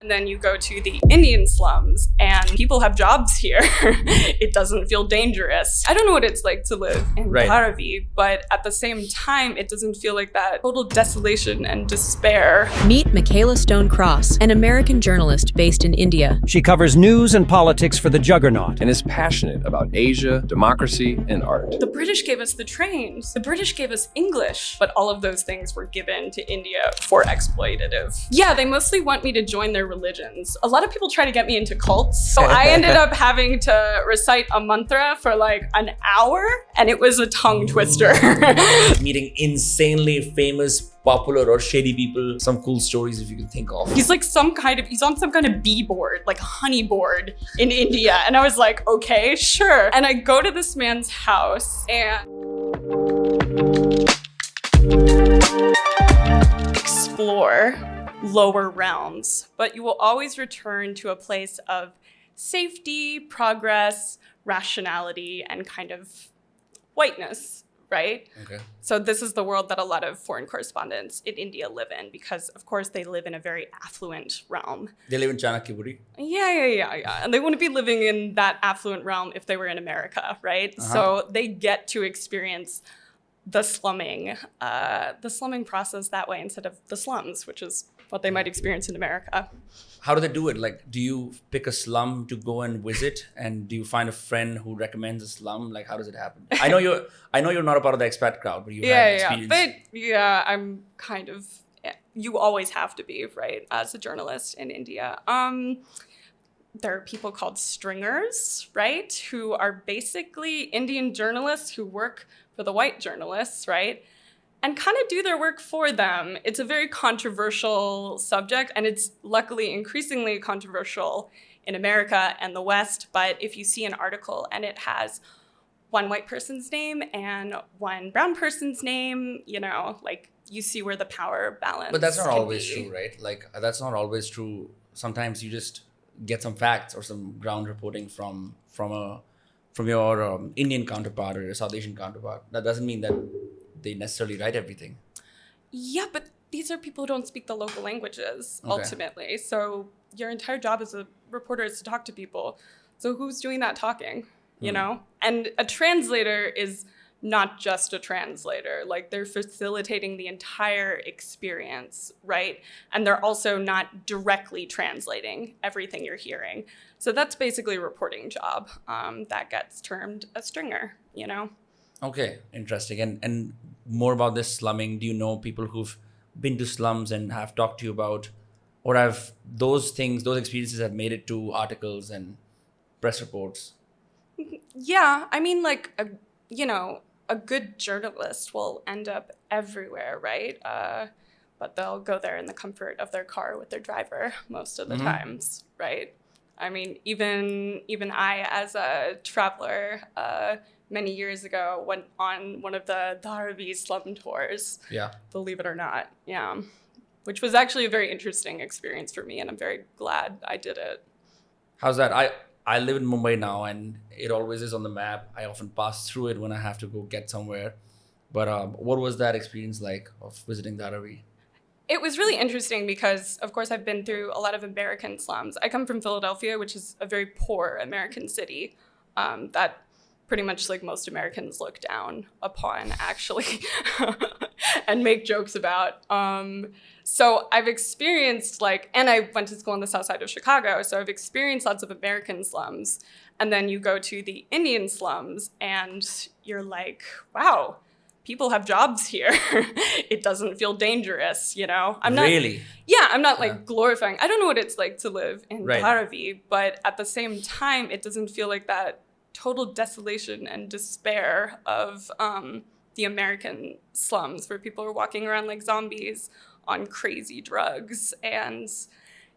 And then you go to the Indian slums and people have jobs here. It doesn't feel dangerous. I don't know what it's like to live in Dharavi, but at the same time, it doesn't feel like that total desolation and despair. Meet Michaela Stone Cross, an American journalist based in India. She covers news and politics for the Juggernaut and is passionate about Asia, democracy, and art. The British gave us the trains. The British gave us English, but all of those things were given to India for exploitative. Yeah, they mostly want me to join their religions. A lot of people try to get me into cults. So I ended up having to recite a mantra for like an hour, and it was a tongue twister. Meeting insanely famous, popular, or shady people. Some cool stories if you can think of. He's like he's on some kind of bee board, like honey board in India. And I was like, okay, sure. And I go to this man's house and explore lower realms, but you will always return to a place of safety, progress, rationality, and kind of whiteness, right? Okay. So this is the world that a lot of foreign correspondents in India live in because, of course, they live in a very affluent realm. They live in Chanakyapuri. Yeah. And they wouldn't be living in that affluent realm if they were in America, right? So they get to experience the slumming process that way instead of the slums, which is what they might experience in America. How do they do it? Like, do you pick a slum to go and visit, and do you find a friend who recommends a slum? Like, how does it happen? I know you're not a part of the expat crowd, but you have experience. But yeah, I'm kind of. You always have to be, right, as a journalist in India. There are people called stringers, right, who are basically Indian journalists who work for the white journalists, right? And kind of do their work for them. It's a very controversial subject, and it's luckily increasingly controversial in America and the West. But if you see an article and it has one white person's name and one brown person's name, like you see where the power balance. But that's not always true, right? Like, that's not always true. Sometimes you just get some facts or some ground reporting from your Indian counterpart or your South Asian counterpart. That doesn't mean that they necessarily write everything. Yeah, but these are people who don't speak the local languages, ultimately. So your entire job as a reporter is to talk to people. So who's doing that talking, you know? And a translator is not just a translator. Like, they're facilitating the entire experience, right? And they're also not directly translating everything you're hearing. So that's basically a reporting job that gets termed a stringer, Okay, interesting. And more about this slumming. Do you know people who've been to slums and have talked to you about, or have those experiences have made it to articles and press reports? Yeah, I mean, like, a good journalist will end up everywhere, right? But they'll go there in the comfort of their car with their driver most of the times, right? I mean, even I, as a traveler, many years ago, went on one of the Dharavi slum tours. Yeah. Believe it or not. Yeah. Which was actually a very interesting experience for me, and I'm very glad I did it. How's that? I live in Mumbai now, and it always is on the map. I often pass through it when I have to go get somewhere. But what was that experience like of visiting Dharavi? It was really interesting because, of course, I've been through a lot of American slums. I come from Philadelphia, which is a very poor American city that pretty much like most Americans look down upon, actually, and make jokes about. So I've experienced and I went to school on the south side of Chicago, so I've experienced lots of American slums. And then you go to the Indian slums and you're like, wow, people have jobs here. It doesn't feel dangerous, I'm not really? Yeah, I'm not like glorifying. I don't know what it's like to live in Right. Dharavi, but at the same time, it doesn't feel like that total desolation and despair of the American slums where people are walking around like zombies on crazy drugs. And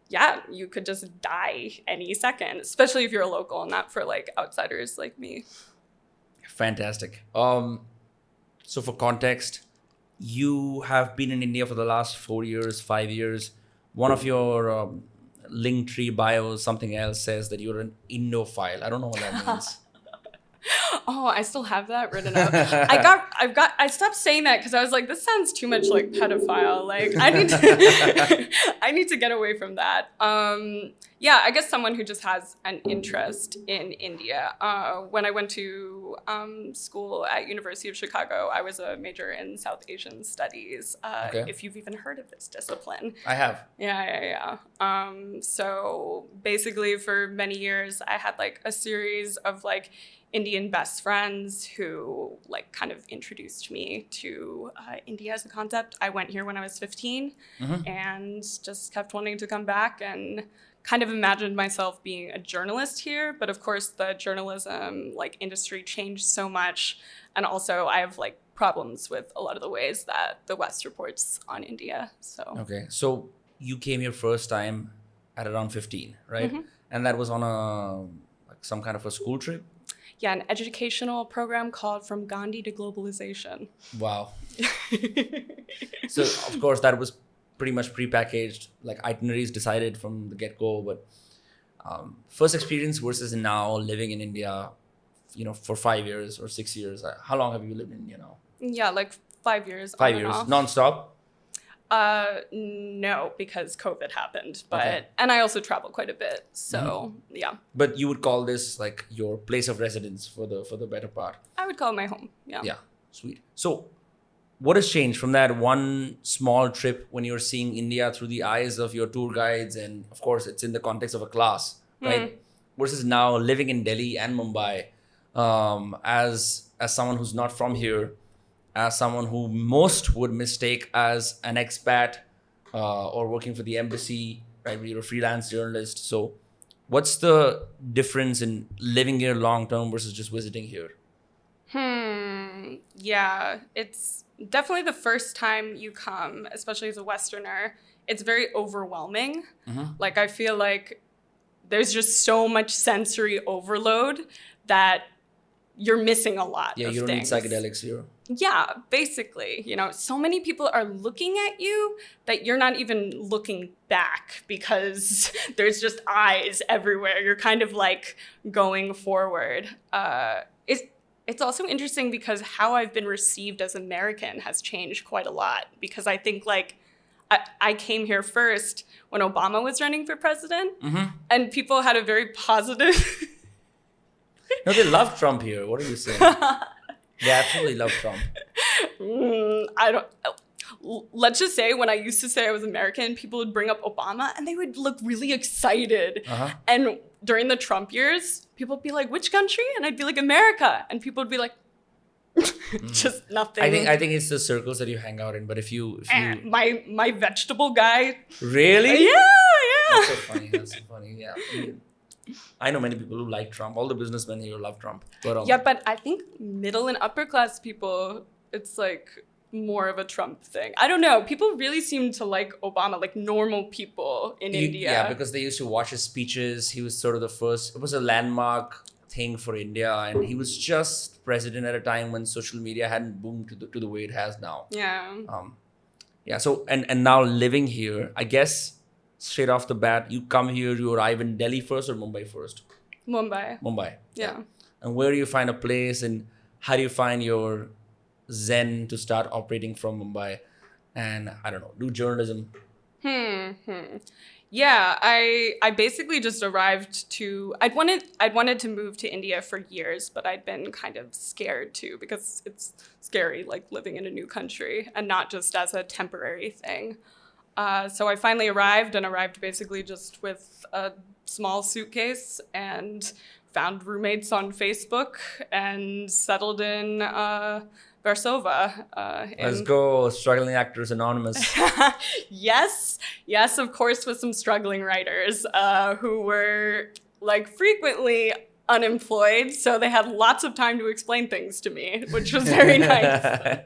yeah, you could just die any second, especially if you're a local and not for like outsiders like me. Fantastic. So for context, you have been in India for the last 4 years, 5 years. One of your Linktree bios, something else, says that you're an Indophile. I don't know what that means. Oh, I still have that written up. I stopped saying that because I was like, this sounds too much like pedophile. Like I need to, I need to get away from that. Yeah, I guess someone who just has an interest in India. When I went to school at University of Chicago, I was a major in South Asian studies. Okay. If you've even heard of this discipline. I have. Yeah. So basically for many years, I had like a series of like Indian best friends who like kind of introduced me to India as a concept. I went here when I was 15 and just kept wanting to come back and kind of imagined myself being a journalist here. But of course the journalism like industry changed so much. And also I have like problems with a lot of the ways that the West reports on India. So Okay. So you came here first time at around 15, right? And that was on a like some kind of a school trip? yeah, an educational program called From Gandhi to Globalization. Wow. So of course that was pretty much prepackaged, like itineraries decided from the get-go. But first experience versus now living in India, you know, for 5 years or 6 years. How long have you lived in India now? Yeah, like 5 years. 5 on and years, off. non-stop. No, because COVID happened, but Okay. and I also travel quite a bit. So yeah, But you would call this like your place of residence for the better part. I would call it my home. Yeah. Yeah, sweet. So what has changed from that one small trip when you're seeing India through the eyes of your tour guides, and of course it's in the context of a class, right? Versus now living in Delhi and Mumbai, as someone who's not from here, as someone who most would mistake as an expat or working for the embassy, right? You're a freelance journalist. So what's the difference in living here long term versus just visiting here? Yeah, it's definitely the first time you come, especially as a Westerner, it's very overwhelming. Like I feel like there's just so much sensory overload that you're missing a lot Yeah, of you don't things. need psychedelics here. Yeah, basically, you know, so many people are looking at you that you're not even looking back because there's just eyes everywhere. You're kind of like going forward. It's also interesting because how I've been received as American has changed quite a lot, because I think like I came here first when Obama was running for president, and people had a very positive No, they love Trump here. What are you saying? They absolutely love Trump. I don't. Let's just say when I used to say I was American, people would bring up Obama and they would look really excited. And during the Trump years, people would be like, "Which country?" And I'd be like, "America." And people would be like, "Just nothing." I think it's the circles that you hang out in. But if you My vegetable guy. really, Yeah. that's so funny. That's so funny. Yeah. I know many people who like Trump. All the businessmen here love Trump. But Yeah, but I think middle and upper class people, it's like more of a Trump thing. I don't know. People really seem to like Obama, like normal people in India. Yeah, because they used to watch his speeches. He was sort of the first. It was a landmark thing for India, and he was just president at a time when social media hadn't boomed to the way it has now. Yeah. Yeah. So and now living here, I guess straight off the bat, you come here, you arrive in Delhi first or Mumbai first? Mumbai. Mumbai. Yeah. And where do you find a place, and how do you find your zen to start operating from Mumbai? And I don't know, do journalism. Yeah, I basically just arrived to I'd wanted to move to India for years, but I'd been kind of scared too, because it's scary like living in a new country and not just as a temporary thing. So I finally arrived basically just with a small suitcase and found roommates on Facebook and settled in Varsova. Let's go, Struggling Actors Anonymous. Yes, of course, with some struggling writers who were like frequently unemployed, so they had lots of time to explain things to me, which was very nice.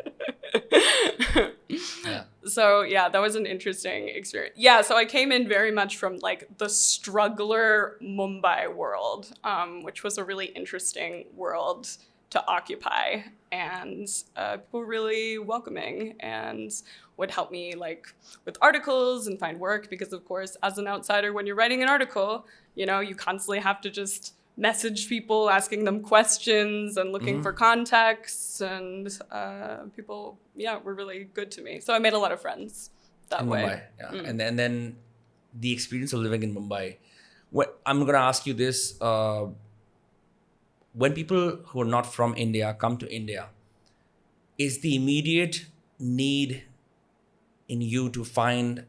Yeah. So yeah, that was an interesting experience. Yeah, so I came in very much from like the struggler Mumbai world, which was a really interesting world to occupy, and people were really welcoming and would help me like with articles and find work, because of course as an outsider, when you're writing an article, you know, you constantly have to just message people, asking them questions and looking for contexts. And people, were really good to me. So I made a lot of friends that In way. Mumbai, yeah. And then the experience of living in Mumbai. I'm going to ask you this. When people who are not from India come to India, is the immediate need in you to find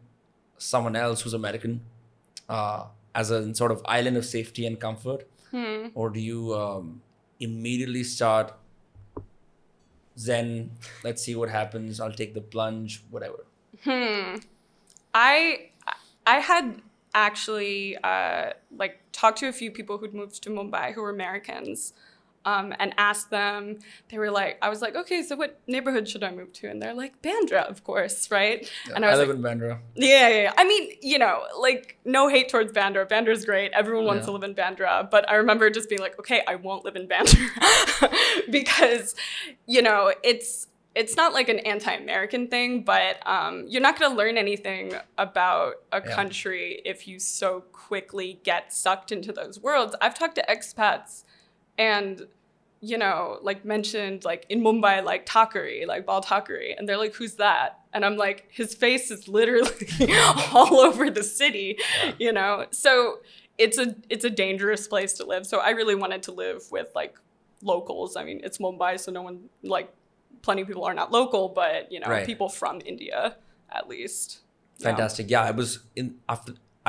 someone else who's American as a sort of island of safety and comfort? Or do you immediately start Zen, let's see what happens, I'll take the plunge, whatever? I had actually talked to a few people who'd moved to Mumbai who were Americans, and asked them. They were like, I was like, okay, so what neighborhood should I move to? And they're like, Bandra, of course, right? Yeah, And I was live like, in Bandra. yeah. I mean, no hate towards Bandra. Bandra's great. Everyone wants to live in Bandra. But I remember just being like, okay, I won't live in Bandra because, it's not like an anti-American thing, but you're not going to learn anything about a country if you so quickly get sucked into those worlds. I've talked to expats and, mentioned in Mumbai, Thakore, Bal Thakore. And they're like, who's that? And I'm like, his face is literally all over the city, So it's a dangerous place to live. So I really wanted to live with locals. I mean, it's Mumbai, so no one plenty of people are not local, but people from India at least. Fantastic. Yeah, I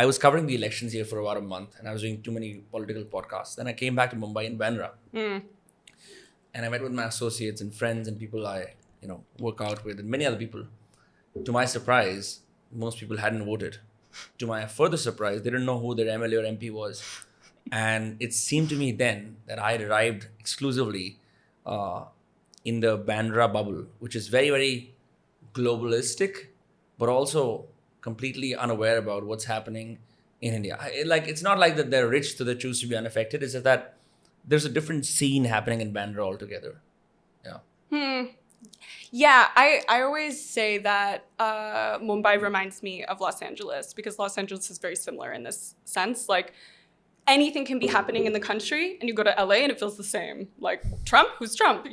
was covering the elections here for about a month, and I was doing too many political podcasts. Then I came back to Mumbai in Bandra, and I met with my associates and friends and people I work out with, and many other people. To my surprise, most people hadn't voted. To my further surprise, they didn't know who their MLA or MP was, and it seemed to me then that I had arrived exclusively in the Bandra bubble, which is very, very globalistic, but also completely unaware about what's happening in India. It's not like that they're rich, so they choose to be unaffected. It's just that there's a different scene happening in Bandra altogether. Yeah. Yeah, I always say that Mumbai reminds me of Los Angeles because Los Angeles is very similar in this sense. Anything can be happening in the country and you go to LA and it feels the same. Trump? Who's Trump?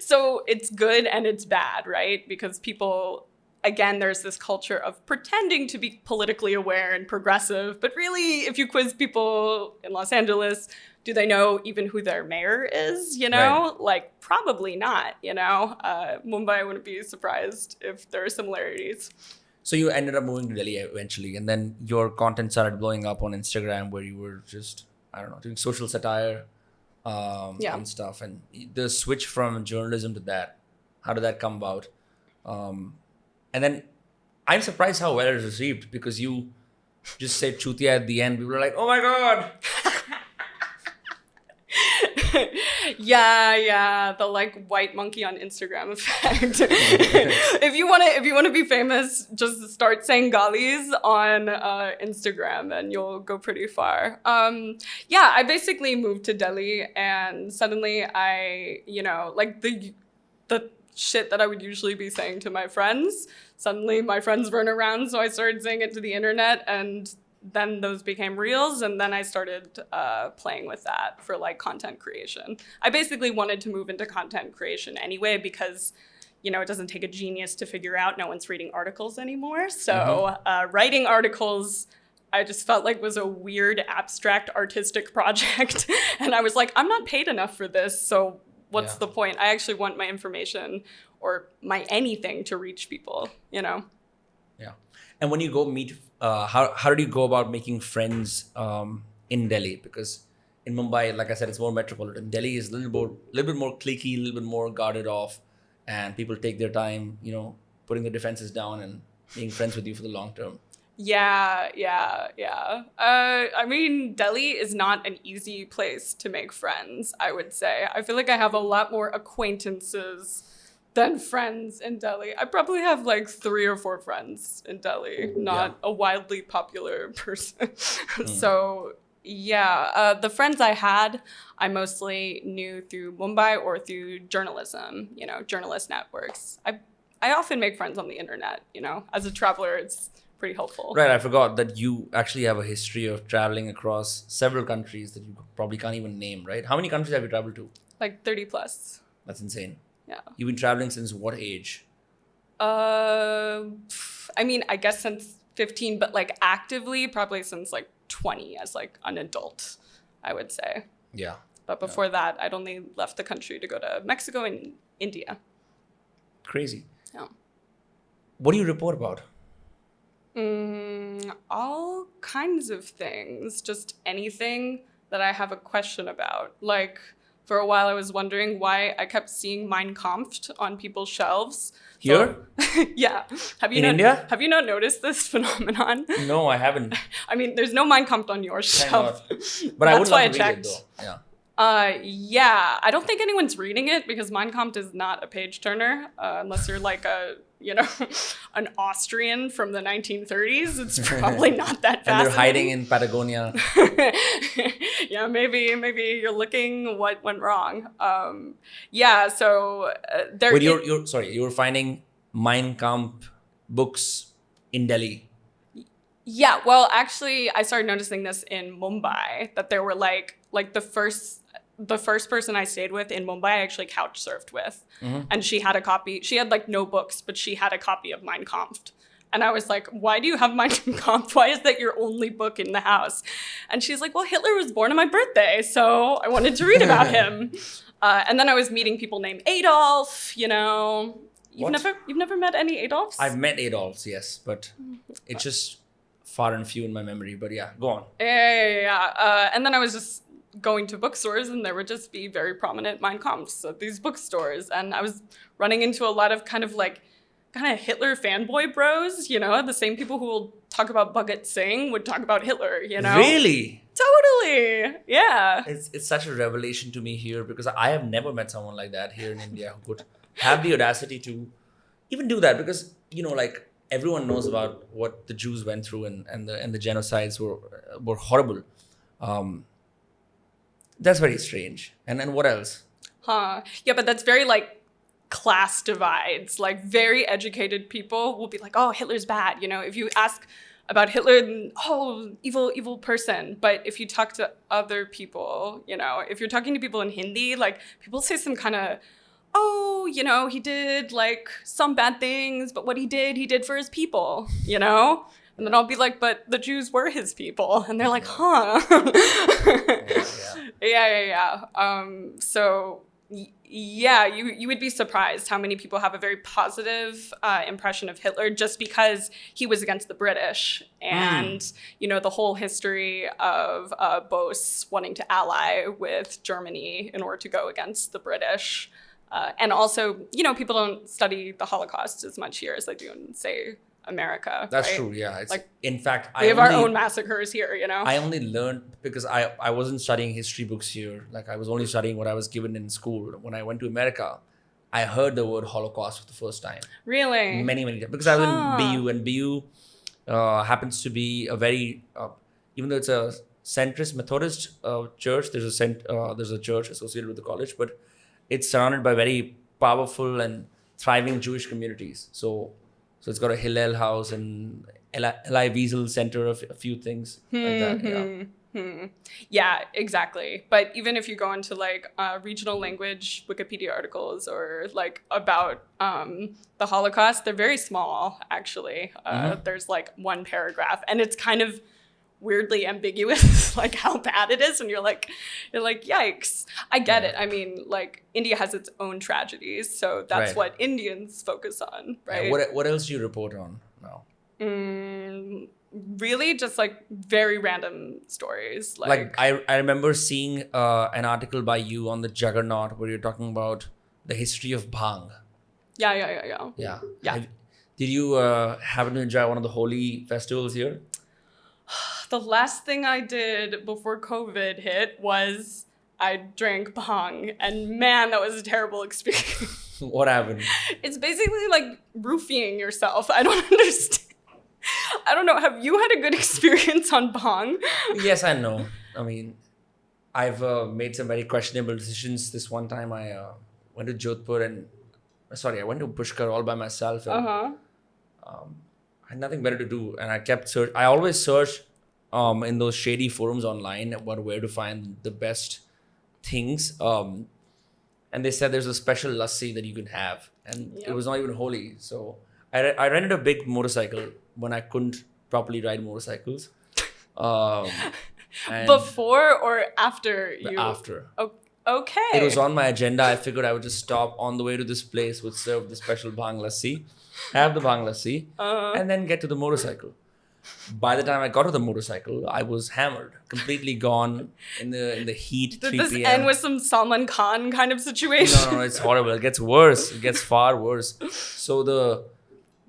So it's good and it's bad, right? Because people, again, there's this culture of pretending to be politically aware and progressive. But really, if you quiz people in Los Angeles, do they know even who their mayor is? Right. Probably not, Mumbai, I wouldn't be surprised if there are similarities. So you ended up moving to Delhi eventually, and then your content started blowing up on Instagram, where you were just, doing social satire and stuff. And the switch from journalism to that, how did that come about? And then I'm surprised how well it was received, because you just said Chutia at the end. People were like, oh my God. Yeah, the white monkey on Instagram effect. If you want to be famous, just start saying galis on Instagram and you'll go pretty far. I basically moved to Delhi and suddenly I, the shit that I would usually be saying to my friends, suddenly my friends weren't around, so I started saying it to the internet, and then those became reels, and then I started playing with that for content creation. I basically wanted to move into content creation anyway because, it doesn't take a genius to figure out no one's reading articles anymore. So writing articles, I just felt was a weird, abstract, artistic project. And I was like, I'm not paid enough for this, so what's the point? I actually want my information or my anything to reach people, Yeah. And when you go meet, how did you go about making friends in Delhi? Because in Mumbai, like I said, it's more metropolitan. Delhi is a little bit more cliquey, a little bit more guarded off, and people take their time, putting their defenses down and being friends with you for the long term. Yeah. I mean, Delhi is not an easy place to make friends, I would say. I feel like I have a lot more acquaintances than friends in Delhi. I probably have 3 or 4 friends in Delhi, not a wildly popular person. So the friends I had, I mostly knew through Mumbai or through journalism, journalist networks. I often make friends on the internet, As a traveler, it's pretty helpful. Right, I forgot that you actually have a history of traveling across several countries that you probably can't even name, right? How many countries have you traveled to? Like 30 plus. That's insane. Yeah. You've been traveling since what age? I mean, I guess since 15, but like actively probably since like 20 as like an adult, I would say. Yeah. But before that, I'd only left the country to go to Mexico and India. Crazy. Yeah. What do you report about? All kinds of things, just anything that I have a question about. Like, for a while, I was wondering why I kept seeing Mein Kampf on people's shelves. Here? Yeah. Have you In not, India? Have you not noticed this phenomenon? No, I haven't. I mean, there's no Mein Kampf on your Thank shelf. God. But I would That's why love to I read it, checked. though. Yeah. Yeah, I don't think anyone's reading it because Mein Kampf is not a page turner unless you're like an Austrian from the 1930s. It's probably not that And they're hiding fascinating. in Patagonia. Yeah, maybe you're looking what went wrong. Yeah, so there. But you were finding Mein Kampf books in Delhi. Yeah, well, actually, I started noticing this in Mumbai that there were like the first person I stayed with in Mumbai, I actually couch surfed with, and she had a copy. She had like no books, but she had a copy of Mein Kampf. And I was like, why do you have Mein Kampf? Why is that your only book in the house? And she's like, well, Hitler was born on my birthday, so I wanted to read about him. And then I was meeting people named Adolf, you know. You've never met any Adolfs? I've met Adolfs, yes, but it's just far and few in my memory. But yeah, go on. Yeah. And then I was just going to bookstores, and there would just be very prominent Mein Kampfs at these bookstores. And I was running into a lot of kind of Hitler fanboy bros, you know, the same people who will talk about Bhagat Singh would talk about Hitler, you know? Really? Totally. Yeah. It's such a revelation to me here because I have never met someone like that here in India who could have the audacity to even do that because, you know, like everyone knows about what the Jews went through and the genocides were horrible. That's very strange. And then what else? Yeah, but that's very like class divides. Like very educated people will be like, oh, Hitler's bad. You know, if you ask about Hitler, then, oh, evil person. But if you talk to other people, you know, if you're talking to people in Hindi, like people say some kind of, oh, you know, he did like some bad things, but what he did for his people, you know? And then I'll be like, but the Jews were his people. And they're like, huh. Yeah. So, yeah, you would be surprised how many people have a very positive impression of Hitler just because he was against the British. And, you know, the whole history of Bose wanting to ally with Germany in order to go against the British. And also, you know, people don't study the Holocaust as much here as they do in, say, America. That's right? true, yeah. It's, Like, in fact, we have our own massacres here, you know? I only learned because I wasn't studying history books here. Like I was only studying what I was given in school. When I went to America, I heard the word Holocaust for the first time. Really? Many times. Because I was in BU and BU happens to be a very, even though it's a centrist Methodist church, there's a church associated with the college, but it's surrounded by very powerful and thriving Jewish communities. So it's got a Hillel house and Eli Wiesel Center, a few things like that. Yeah. Yeah, exactly. But even if you go into like regional language Wikipedia articles or like about the Holocaust, they're very small, actually. There's like one paragraph and it's kind of weirdly ambiguous, like how bad it is. And you're like, yikes. I get it. I mean, like India has its own tragedies. So that's Right. what Indians focus on, right? What else do you report on now? Really just like very random stories. Like I remember seeing an article by you on the Juggernaut where you're talking about the history of Bhang. Yeah. Yeah. Yeah. Did you happen to enjoy one of the holy festivals here? The last thing I did before COVID hit was I drank bhang, and man, that was a terrible experience. What happened? It's basically like roofing yourself. I don't understand. I don't know. Have you had a good experience on bhang? Yes, I know. I mean, I've made some very questionable decisions. This one time I went to Jodhpur I went to Pushkar all by myself. And, I had nothing better to do, and I kept search. I always search in those shady forums online about where to find the best things. And they said there's a special lassi that you can have, and it was not even holy. So I rented a big motorcycle when I couldn't properly ride motorcycles. And Before or after you? after. Oh, okay. It was on my agenda. I figured I would just stop on the way to this place, would serve the special bhang lassi, have the bhang lassi, and then get to the motorcycle. By the time I got to the motorcycle, I was hammered, completely gone in the heat. Did 3 this p.m. end with some Salman Khan kind of situation? No, it's horrible. It gets worse. It gets far worse. So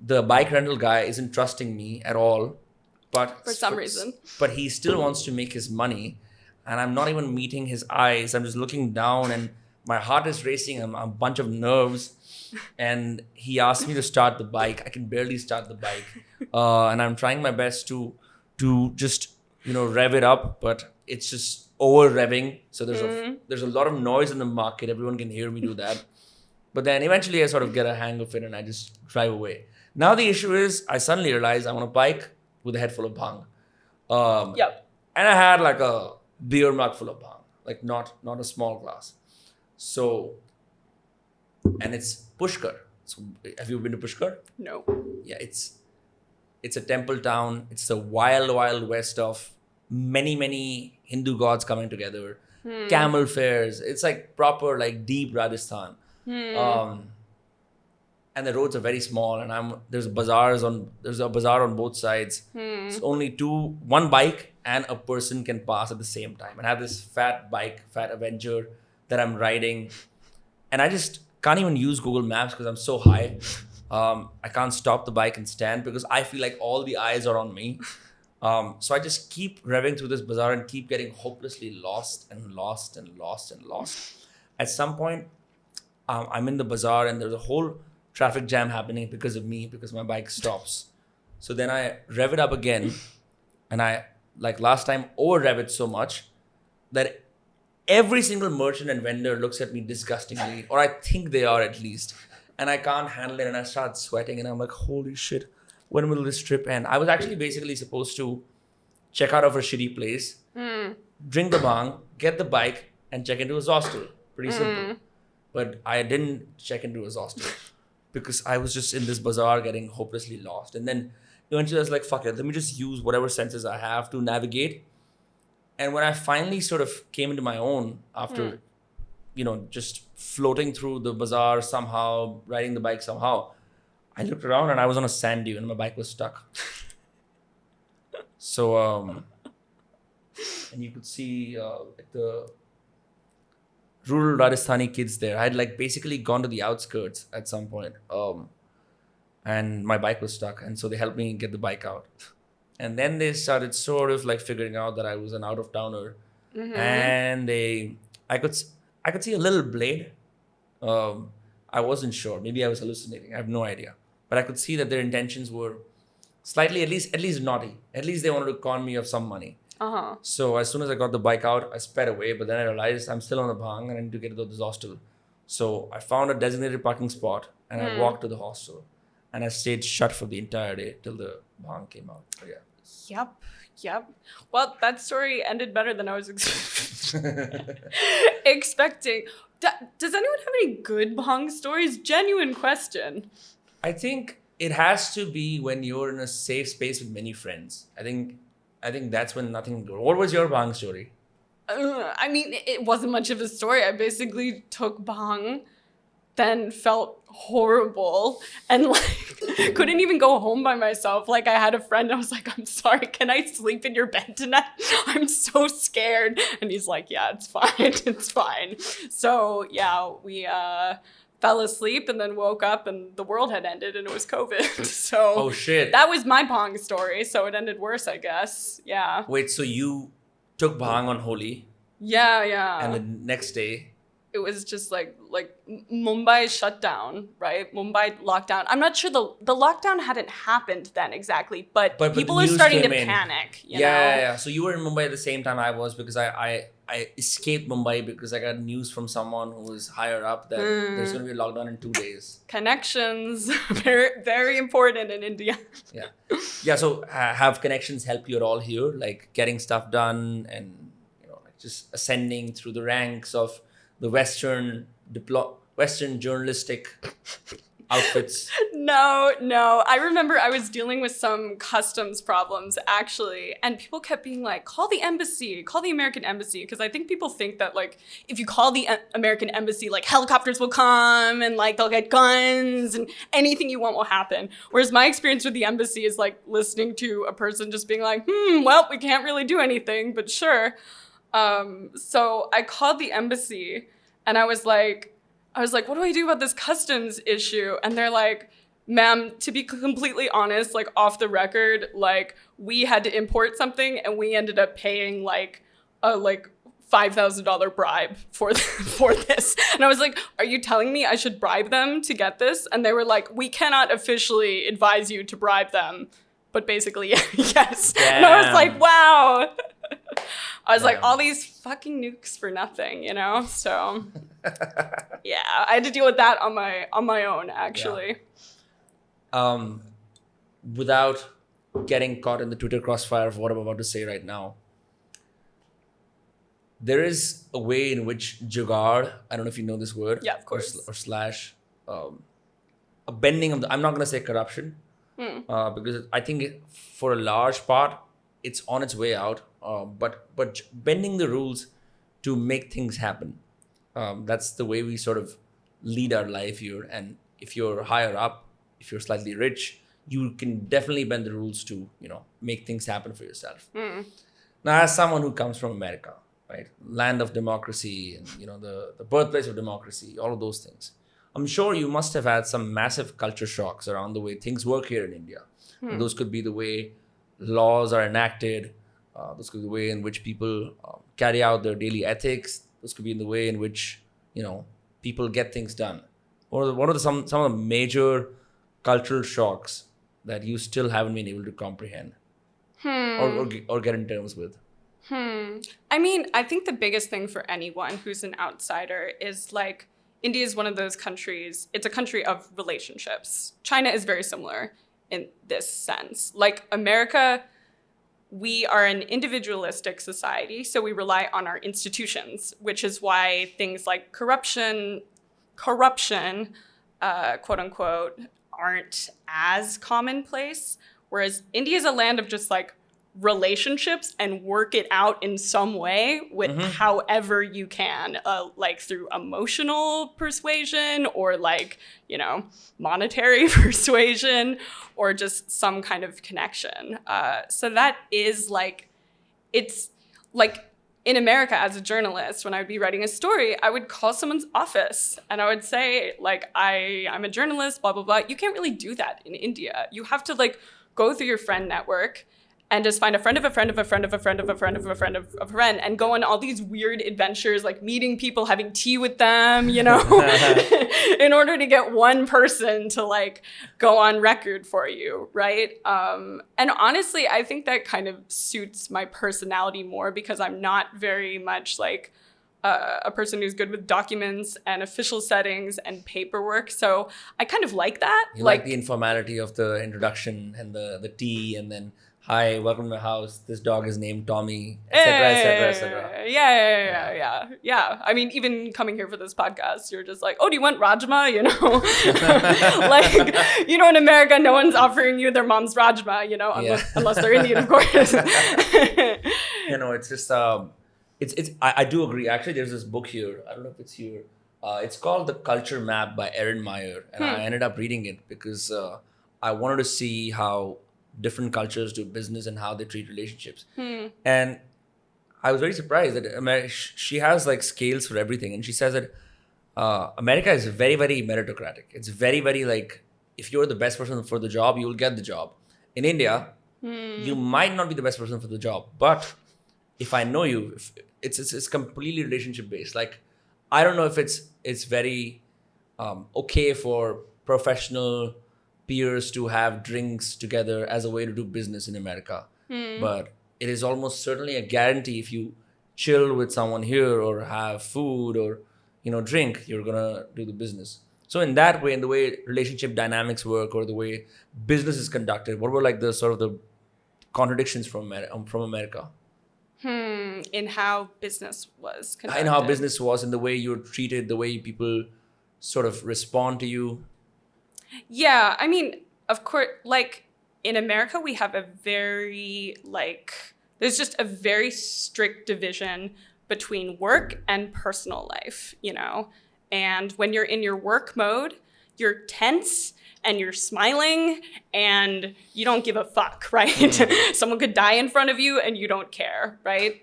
the bike rental guy isn't trusting me at all, but For some reason. But he still wants to make his money, and I'm not even meeting his eyes. I'm just looking down, and my heart is racing. I'm a bunch of nerves, and he asked me to start the bike. I can barely start the bike, and I'm trying my best to just rev it up, but it's just over revving. So there's a lot of noise in the market. Everyone can hear me do that. But then eventually I sort of get a hang of it and I just drive away. Now the issue is I suddenly realize I'm on a bike with a head full of bhang. Yep. And I had like a beer mug full of bhang, like not a small glass. So, and it's Pushkar. So have you been to Pushkar? No. Yeah, it's a temple town. It's the wild west of many Hindu gods coming together. Camel fairs. It's like proper like deep Rajasthan. And the roads are very small, and there's a bazaar on both sides. So only one bike and a person can pass at the same time. And I have this fat Avenger that I'm riding, and I just can't even use Google Maps because I'm so high. I can't stop the bike and stand because I feel like all the eyes are on me. So I just keep revving through this bazaar and keep getting hopelessly lost. At some point, I'm in the bazaar and there's a whole traffic jam happening because of me, because my bike stops. So then I rev it up again, and I, like last time, over rev it so much that every single merchant and vendor looks at me disgustingly, or I think they are at least, and I can't handle it, and I start sweating, and I'm like, holy shit, when will this trip end? I was actually basically supposed to check out of a shitty place, drink the bhang, get the bike, and check into his hostel. Pretty simple. But I didn't check into his hostel because I was just in this bazaar getting hopelessly lost. And then eventually I was like, fuck it, let me just use whatever senses I have to navigate. And when I finally sort of came into my own after, just floating through the bazaar somehow, riding the bike somehow, I looked around and I was on a sand dune and my bike was stuck. So, and you could see the rural Rajasthani kids there. I had like basically gone to the outskirts at some point, and my bike was stuck, and so they helped me get the bike out. And then they started sort of like figuring out that I was an out of towner, and I could see a little blade. I wasn't sure. Maybe I was hallucinating. I have no idea. But I could see that their intentions were slightly, at least naughty. At least they wanted to con me of some money. So as soon as I got the bike out, I sped away. But then I realized I'm still on the bhang and I need to get to this hostel. So I found a designated parking spot and I walked to the hostel. And I stayed shut for the entire day till the bhang came out. But yeah. Yep. Well, that story ended better than I was expecting. Does anyone have any good bhang stories? Genuine question. I think it has to be when you're in a safe space with many friends. I think that's when nothing goes. What was your bhang story? I mean, it wasn't much of a story. I basically took bhang, then felt horrible, and like couldn't even go home by myself. Like I had a friend, I was like, I'm sorry, can I sleep in your bed tonight? I'm so scared. And he's like, yeah, it's fine. It's fine. So yeah, we fell asleep and then woke up and the world had ended and it was COVID. So Oh shit. that was my bhang story. So it ended worse, I guess. Yeah. Wait, so you took bhang on Holi Yeah. and the next day it was just like Mumbai shut down, right? Mumbai lockdown. I'm not sure the lockdown hadn't happened then exactly, but the people are news starting to came in. panic. You Yeah, know? yeah, yeah. So you were in Mumbai at the same time I was, because I escaped Mumbai because I got news from someone who was higher up that there's going to be a lockdown in 2 days. Connections, very very important in India. Yeah. Yeah. So have connections helped you at all here, like getting stuff done and, like just ascending through the ranks of the Western journalistic outfits? No. I remember I was dealing with some customs problems actually, and people kept being like, call the embassy, call the American embassy. Because I think people think that like if you call the American embassy, like helicopters will come and like they'll get guns and anything you want will happen. Whereas my experience with the embassy is like listening to a person just being like, well, we can't really do anything, but sure. So I called the embassy and I was like, what do I do about this customs issue? And they're like, ma'am, to be completely honest, like off the record, like we had to import something and we ended up paying like a $5,000 bribe for this. And I was like, are you telling me I should bribe them to get this? And they were like, we cannot officially advise you to bribe them, but basically yes. Damn. And I was like, wow. I was like, Damn. all these fucking nukes for nothing, you know? So yeah, I had to deal with that on my own actually. Without getting caught in the Twitter crossfire of what I'm about to say right now, there is a way in which jugaad, I don't know if you know this word. Yeah, of course. Or slash, a bending of the, I'm not going to say corruption, because I think for a large part, it's on its way out. But bending the rules to make things happen. That's the way we sort of lead our life here. And if you're higher up, if you're slightly rich, you can definitely bend the rules to, make things happen for yourself. Now, as someone who comes from America, right, land of democracy and, the birthplace of democracy, all of those things, I'm sure you must have had some massive culture shocks around the way things work here in India. And those could be the way laws are enacted. Those could be the way in which people carry out their daily ethics. Those could be in the way in which, people get things done. What are some of the major cultural shocks that you still haven't been able to comprehend or get in terms with? I mean, I think the biggest thing for anyone who's an outsider is like, India is one of those countries, it's a country of relationships. China is very similar in this sense. Like America, we are an individualistic society, so we rely on our institutions, which is why things like corruption, quote unquote, aren't as commonplace. Whereas India is a land of just like relationships and work it out in some way with however you can, like through emotional persuasion or like, monetary persuasion or just some kind of connection. So that is like, it's like in America as a journalist, when I would be writing a story, I would call someone's office and I would say like, I'm a journalist, blah, blah, blah. You can't really do that in India. You have to like go through your friend network and just find a friend of a friend of a friend of a friend of a friend of a friend of a friend and go on all these weird adventures, like meeting people, having tea with them, in order to get one person to like go on record for you, right? And honestly, I think that kind of suits my personality more because I'm not very much like a person who's good with documents and official settings and paperwork. So I kind of like that. You like the informality of the introduction and the tea and then, hi, welcome to my house. This dog is named Tommy, etc., etc., etc. Yeah. I mean, even coming here for this podcast, you're just like, oh, do you want Rajma? Like, in America, no one's offering you their mom's Rajma, unless they're Indian, of course. It's just, I do agree. Actually, there's this book here. I don't know if it's here. It's called The Culture Map by Erin Meyer. And I ended up reading it because I wanted to see how different cultures do business and how they treat relationships. And I was very surprised that she has like scales for everything. And she says that America is very, very meritocratic. It's very, very like, if you're the best person for the job, you will get the job. In India, you might not be the best person for the job, but if I know you, it's completely relationship based. Like I don't know if it's very okay for professional peers to have drinks together as a way to do business in America. But it is almost certainly a guarantee if you chill with someone here or have food or drink, you're gonna do the business. So in that way, in the way relationship dynamics work or the way business is conducted, what were like the sort of the contradictions from America? In how business was conducted. In how business was, in the way you're treated, the way people sort of respond to you. Yeah, I mean, of course, like in America, we have a very there's just a very strict division between work and personal life, And when you're in your work mode, you're tense and you're smiling and you don't give a fuck, right? Someone could die in front of you and you don't care, right?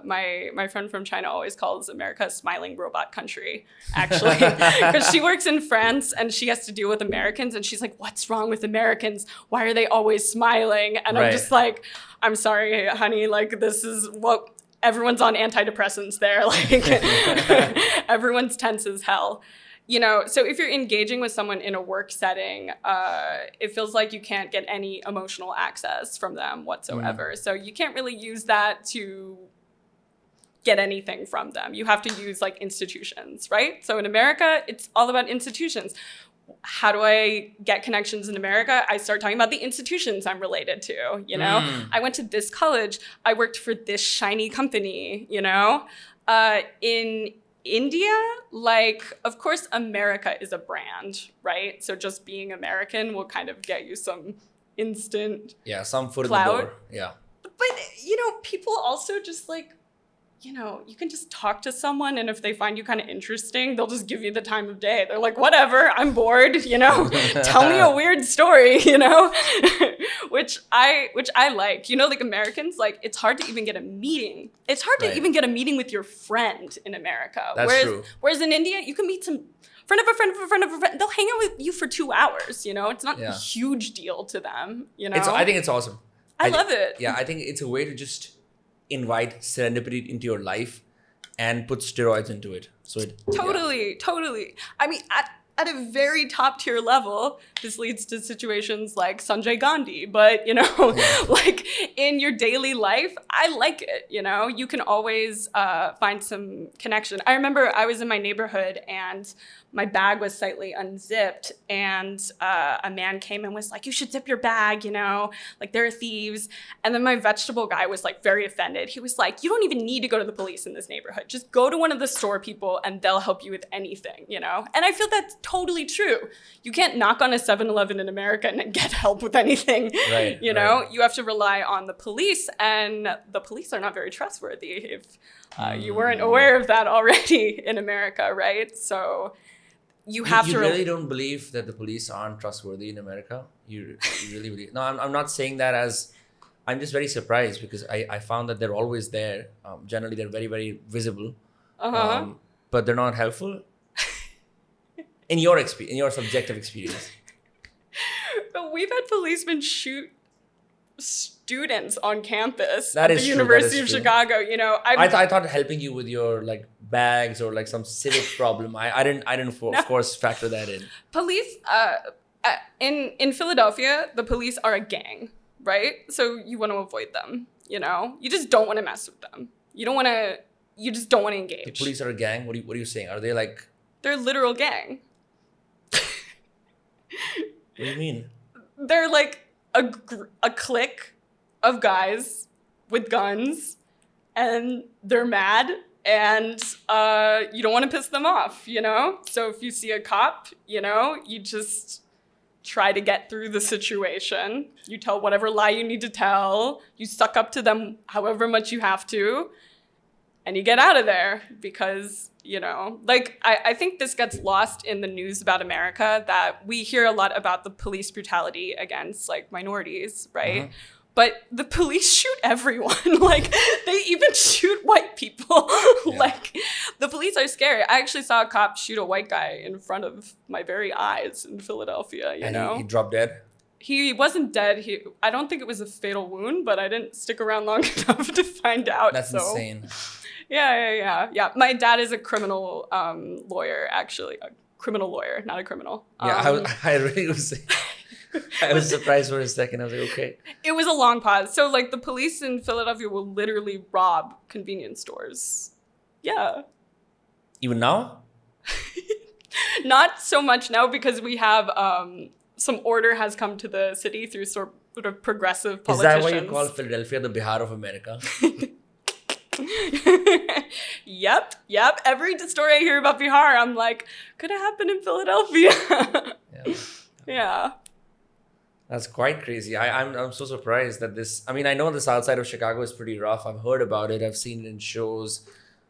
My friend from China always calls America a smiling robot country, actually, because she works in France and she has to deal with Americans and she's like, what's wrong with Americans? Why are they always smiling? And I'm just like, I'm sorry, honey, like this is what everyone's on antidepressants there. Like everyone's tense as hell. So if you're engaging with someone in a work setting, it feels like you can't get any emotional access from them whatsoever. So you can't really use that to get anything from them. You have to use like institutions, right? So in America, it's all about institutions. How do I get connections in America? I start talking about the institutions I'm related to, I went to this college. I worked for this shiny company, In India, of course, America is a brand, right? So just being American will kind of get you some instant some foot clout. in the door. Yeah. But, people also just you can just talk to someone and if they find you kind of interesting, they'll just give you the time of day. They're like, whatever, I'm bored, tell me a weird story, which I like. Like Americans, it's hard to even get a meeting. It's hard to even get a meeting with your friend in America. That's true. Whereas in India, you can meet some friend of a friend of a friend of a friend. They'll hang out with you for 2 hours, It's not a huge deal to them, I think it's awesome. I love it. Yeah, I think it's a way to just invite serendipity into your life and put steroids into it. So Totally. I mean, at a very top tier level, this leads to situations like Sanjay Gandhi. But, in your daily life, I like it, You can always find some connection. I remember I was in my neighborhood and my bag was slightly unzipped and a man came and was like, you should zip your bag, there are thieves. And then my vegetable guy was very offended. He was like, you don't even need to go to the police in this neighborhood. Just go to one of the store people and they'll help you with anything, And I feel that's totally true. You can't knock on a 7-Eleven in America and get help with anything, right, You have to rely on the police and the police are not very trustworthy if you weren't aware of that already in America, right? So you have you really don't believe that the police aren't trustworthy in America? You really believe? No, I'm not saying that as... I'm just very surprised because I found that they're always there. Generally, they're very, very visible. But they're not helpful. In your subjective experience. But we've had policemen shoot students on campus at the University of Chicago. I thought helping you with your bags or some civic problem. I didn't of course factor that in. Police in Philadelphia, the police are a gang, right? So you want to avoid them. You just don't want to mess with them. You just don't want to engage. The police are a gang. What are you saying? Are they They're a literal gang. What do you mean? They're a clique of guys with guns and they're mad and you don't want to piss them off, So if you see a cop, you just try to get through the situation. You tell whatever lie you need to tell. You suck up to them however much you have to. And you get out of there because, I think this gets lost in the news about America that we hear a lot about the police brutality against minorities, right? Uh-huh. But the police shoot everyone. They even shoot white people. Yeah. The police are scary. I actually saw a cop shoot a white guy in front of my very eyes in Philadelphia, you know? He dropped dead? He wasn't dead. I don't think it was a fatal wound, but I didn't stick around long enough to find out. That's insane. Yeah. My dad is a criminal lawyer, actually. A criminal lawyer, not a criminal. Yeah, I really was. I was surprised for a second. I was like, okay. It was a long pause. So, like, the police in Philadelphia will literally rob convenience stores. Yeah. Even now? Not so much now because we have some order has come to the city through sort of progressive Is politicians. that why you call Philadelphia the Bihar of America? Yep. Every story I hear about Bihar, I'm like, could it happen in Philadelphia? Yeah. Yeah. That's quite crazy. I'm so surprised that this. I mean, I know the south side of Chicago is pretty rough. I've heard about it. I've seen it in shows.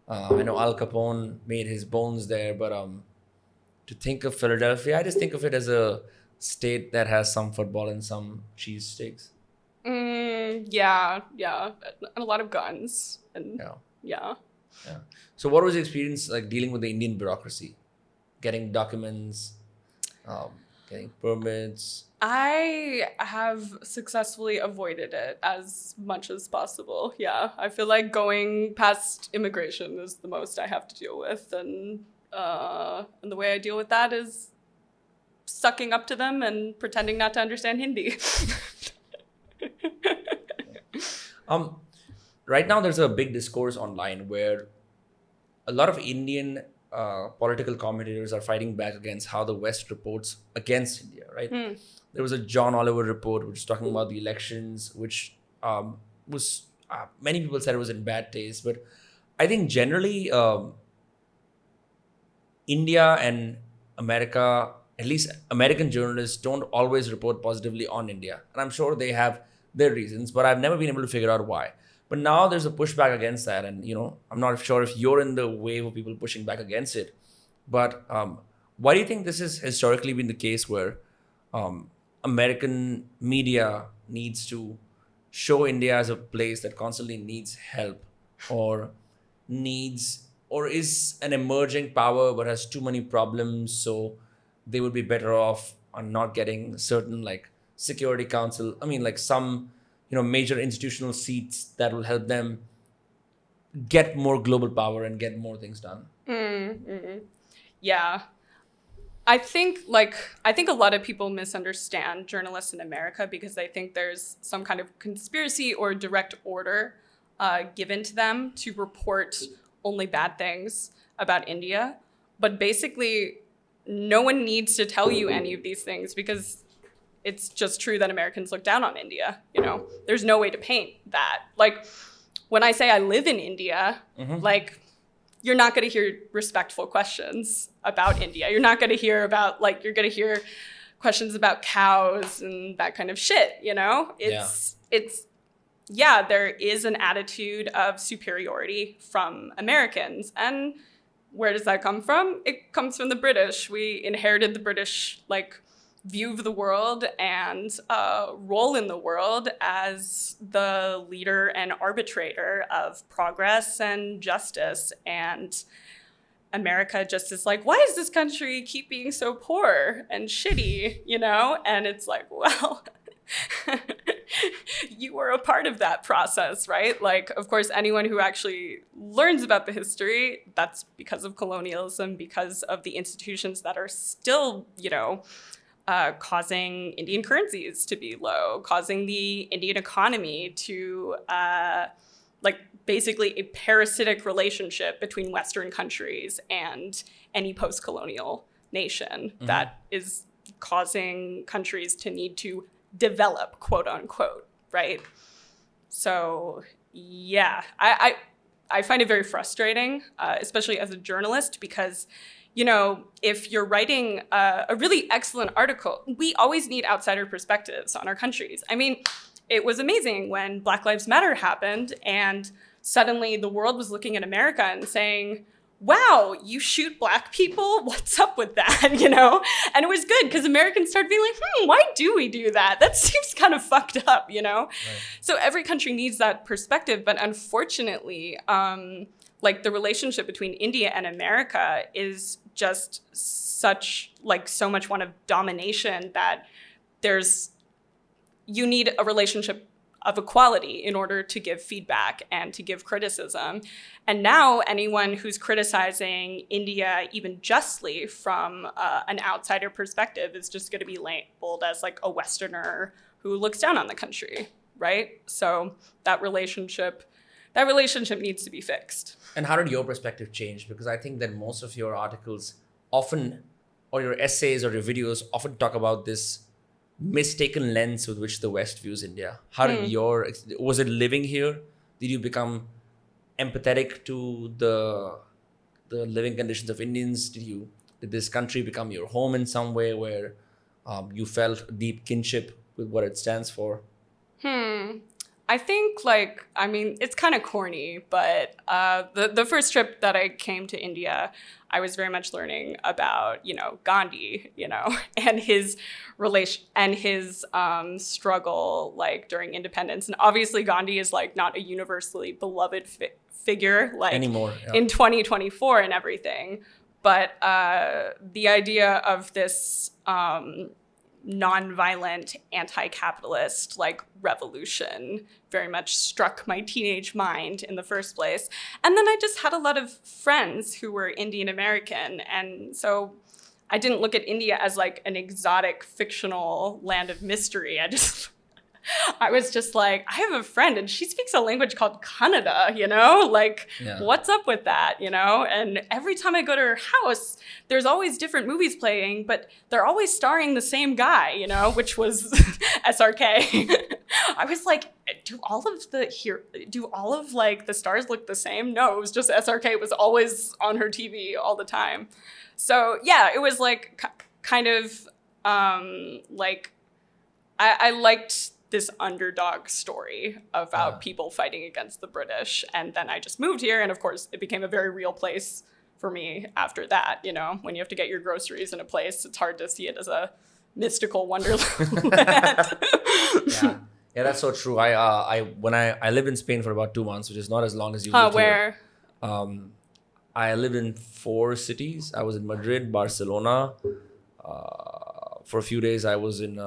I know Al Capone made his bones there, but to think of Philadelphia, I just think of it as a state that has some football and some cheesesteaks. Yeah. And a lot of guns. And Yeah. yeah. So, what was your experience like dealing with the Indian bureaucracy, getting documents, getting permits? I have successfully avoided it as much as possible. Yeah. I feel like going past immigration is the most I have to deal with. And the way I deal with that is sucking up to them and pretending not to understand Hindi. Right now, there's a big discourse online where a lot of Indian political commentators are fighting back against how the West reports against India, right? There was a John Oliver report which was talking about the elections, which was many people said it was in bad taste, but I think generally India and America, at least American journalists, don't always report positively on India, and I'm sure they have their reasons, but I've never been able to figure out why. But now there's a pushback against that, and I'm not sure if you're in the wave of people pushing back against it. But why do you think this has historically been the case, where American media needs to show India as a place that constantly needs help, or is an emerging power but has too many problems, so they would be better off on not getting certain like Security Council, like some major institutional seats that will help them get more global power and get more things done? Yeah. I think a lot of people misunderstand journalists in America because they think there's some kind of conspiracy or direct order given to them to report only bad things about India. But basically, no one needs to tell you any of these things because it's just true that Americans look down on India. There's no way to paint that. Like, when I say I live in India, like, you're not going to hear respectful questions about India. You're not going to hear about, you're going to hear questions about cows and that kind of shit, there is an attitude of superiority from Americans. And where does that come from? It comes from the British. We inherited the British, view of the world and role in the world as the leader and arbitrator of progress and justice. And America just is like, why does this country keep being so poor and shitty, And it's like, well, you were a part of that process, right? Of course, anyone who actually learns about the history, that's because of colonialism, because of the institutions that are still, causing Indian currencies to be low, causing the Indian economy to basically a parasitic relationship between Western countries and any post-colonial nation that is causing countries to need to develop, quote unquote, right? So yeah, I find it very frustrating, especially as a journalist, because if you're writing a really excellent article, we always need outsider perspectives on our countries. I mean, it was amazing when Black Lives Matter happened and suddenly the world was looking at America and saying, wow, you shoot Black people? What's up with that, And it was good because Americans started being like, why do we do that? That seems kind of fucked up, Right. So every country needs that perspective. But unfortunately, the relationship between India and America is just so much one of domination that you need a relationship of equality in order to give feedback and to give criticism. And now anyone who's criticizing India even justly from an outsider perspective is just going to be labeled as like a Westerner who looks down on the country, right? So that relationship needs to be fixed. And how did your perspective change? Because I think that most of your articles often, or your essays or your videos often talk about this mistaken lens with which the West views India. How did was it living here? Did you become empathetic to the living conditions of Indians? Did this country become your home in some way where you felt deep kinship with what it stands for? I think, it's kind of corny, but the first trip that I came to India, I was very much learning about, Gandhi, and his struggle, during independence. And obviously Gandhi is, not a universally beloved figure, Anymore, yeah. in 2024 and everything. But the idea of this non-violent anti-capitalist revolution very much struck my teenage mind in the first place. And then I just had a lot of friends who were Indian American, and so I didn't look at India as an exotic fictional land of mystery. I was just I have a friend and she speaks a language called Kannada, What's up with that, And every time I go to her house, there's always different movies playing, but they're always starring the same guy, which was SRK. I was do all of the stars look the same? No, it was just SRK was always on her TV all the time. So yeah, it was I liked this underdog story about people fighting against the British. And then I just moved here. And of course, it became a very real place for me after that. When you have to get your groceries in a place, it's hard to see it as a mystical wonderland. Yeah, that's so true. When I lived in Spain for about 2 months, which is not as long as you lived where? Here. I lived in 4 cities. I was in Madrid, Barcelona. For a few days, I was in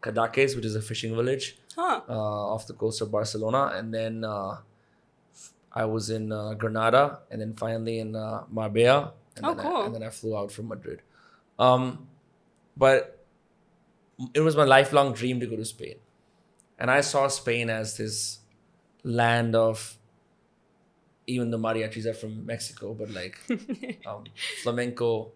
Cadaqués, which is a fishing village off the coast of Barcelona. And then I was in Granada, and then finally in Marbella. And cool. And then I flew out from Madrid. But it was my lifelong dream to go to Spain. And I saw Spain as this land of, even the mariachis are from Mexico, but flamenco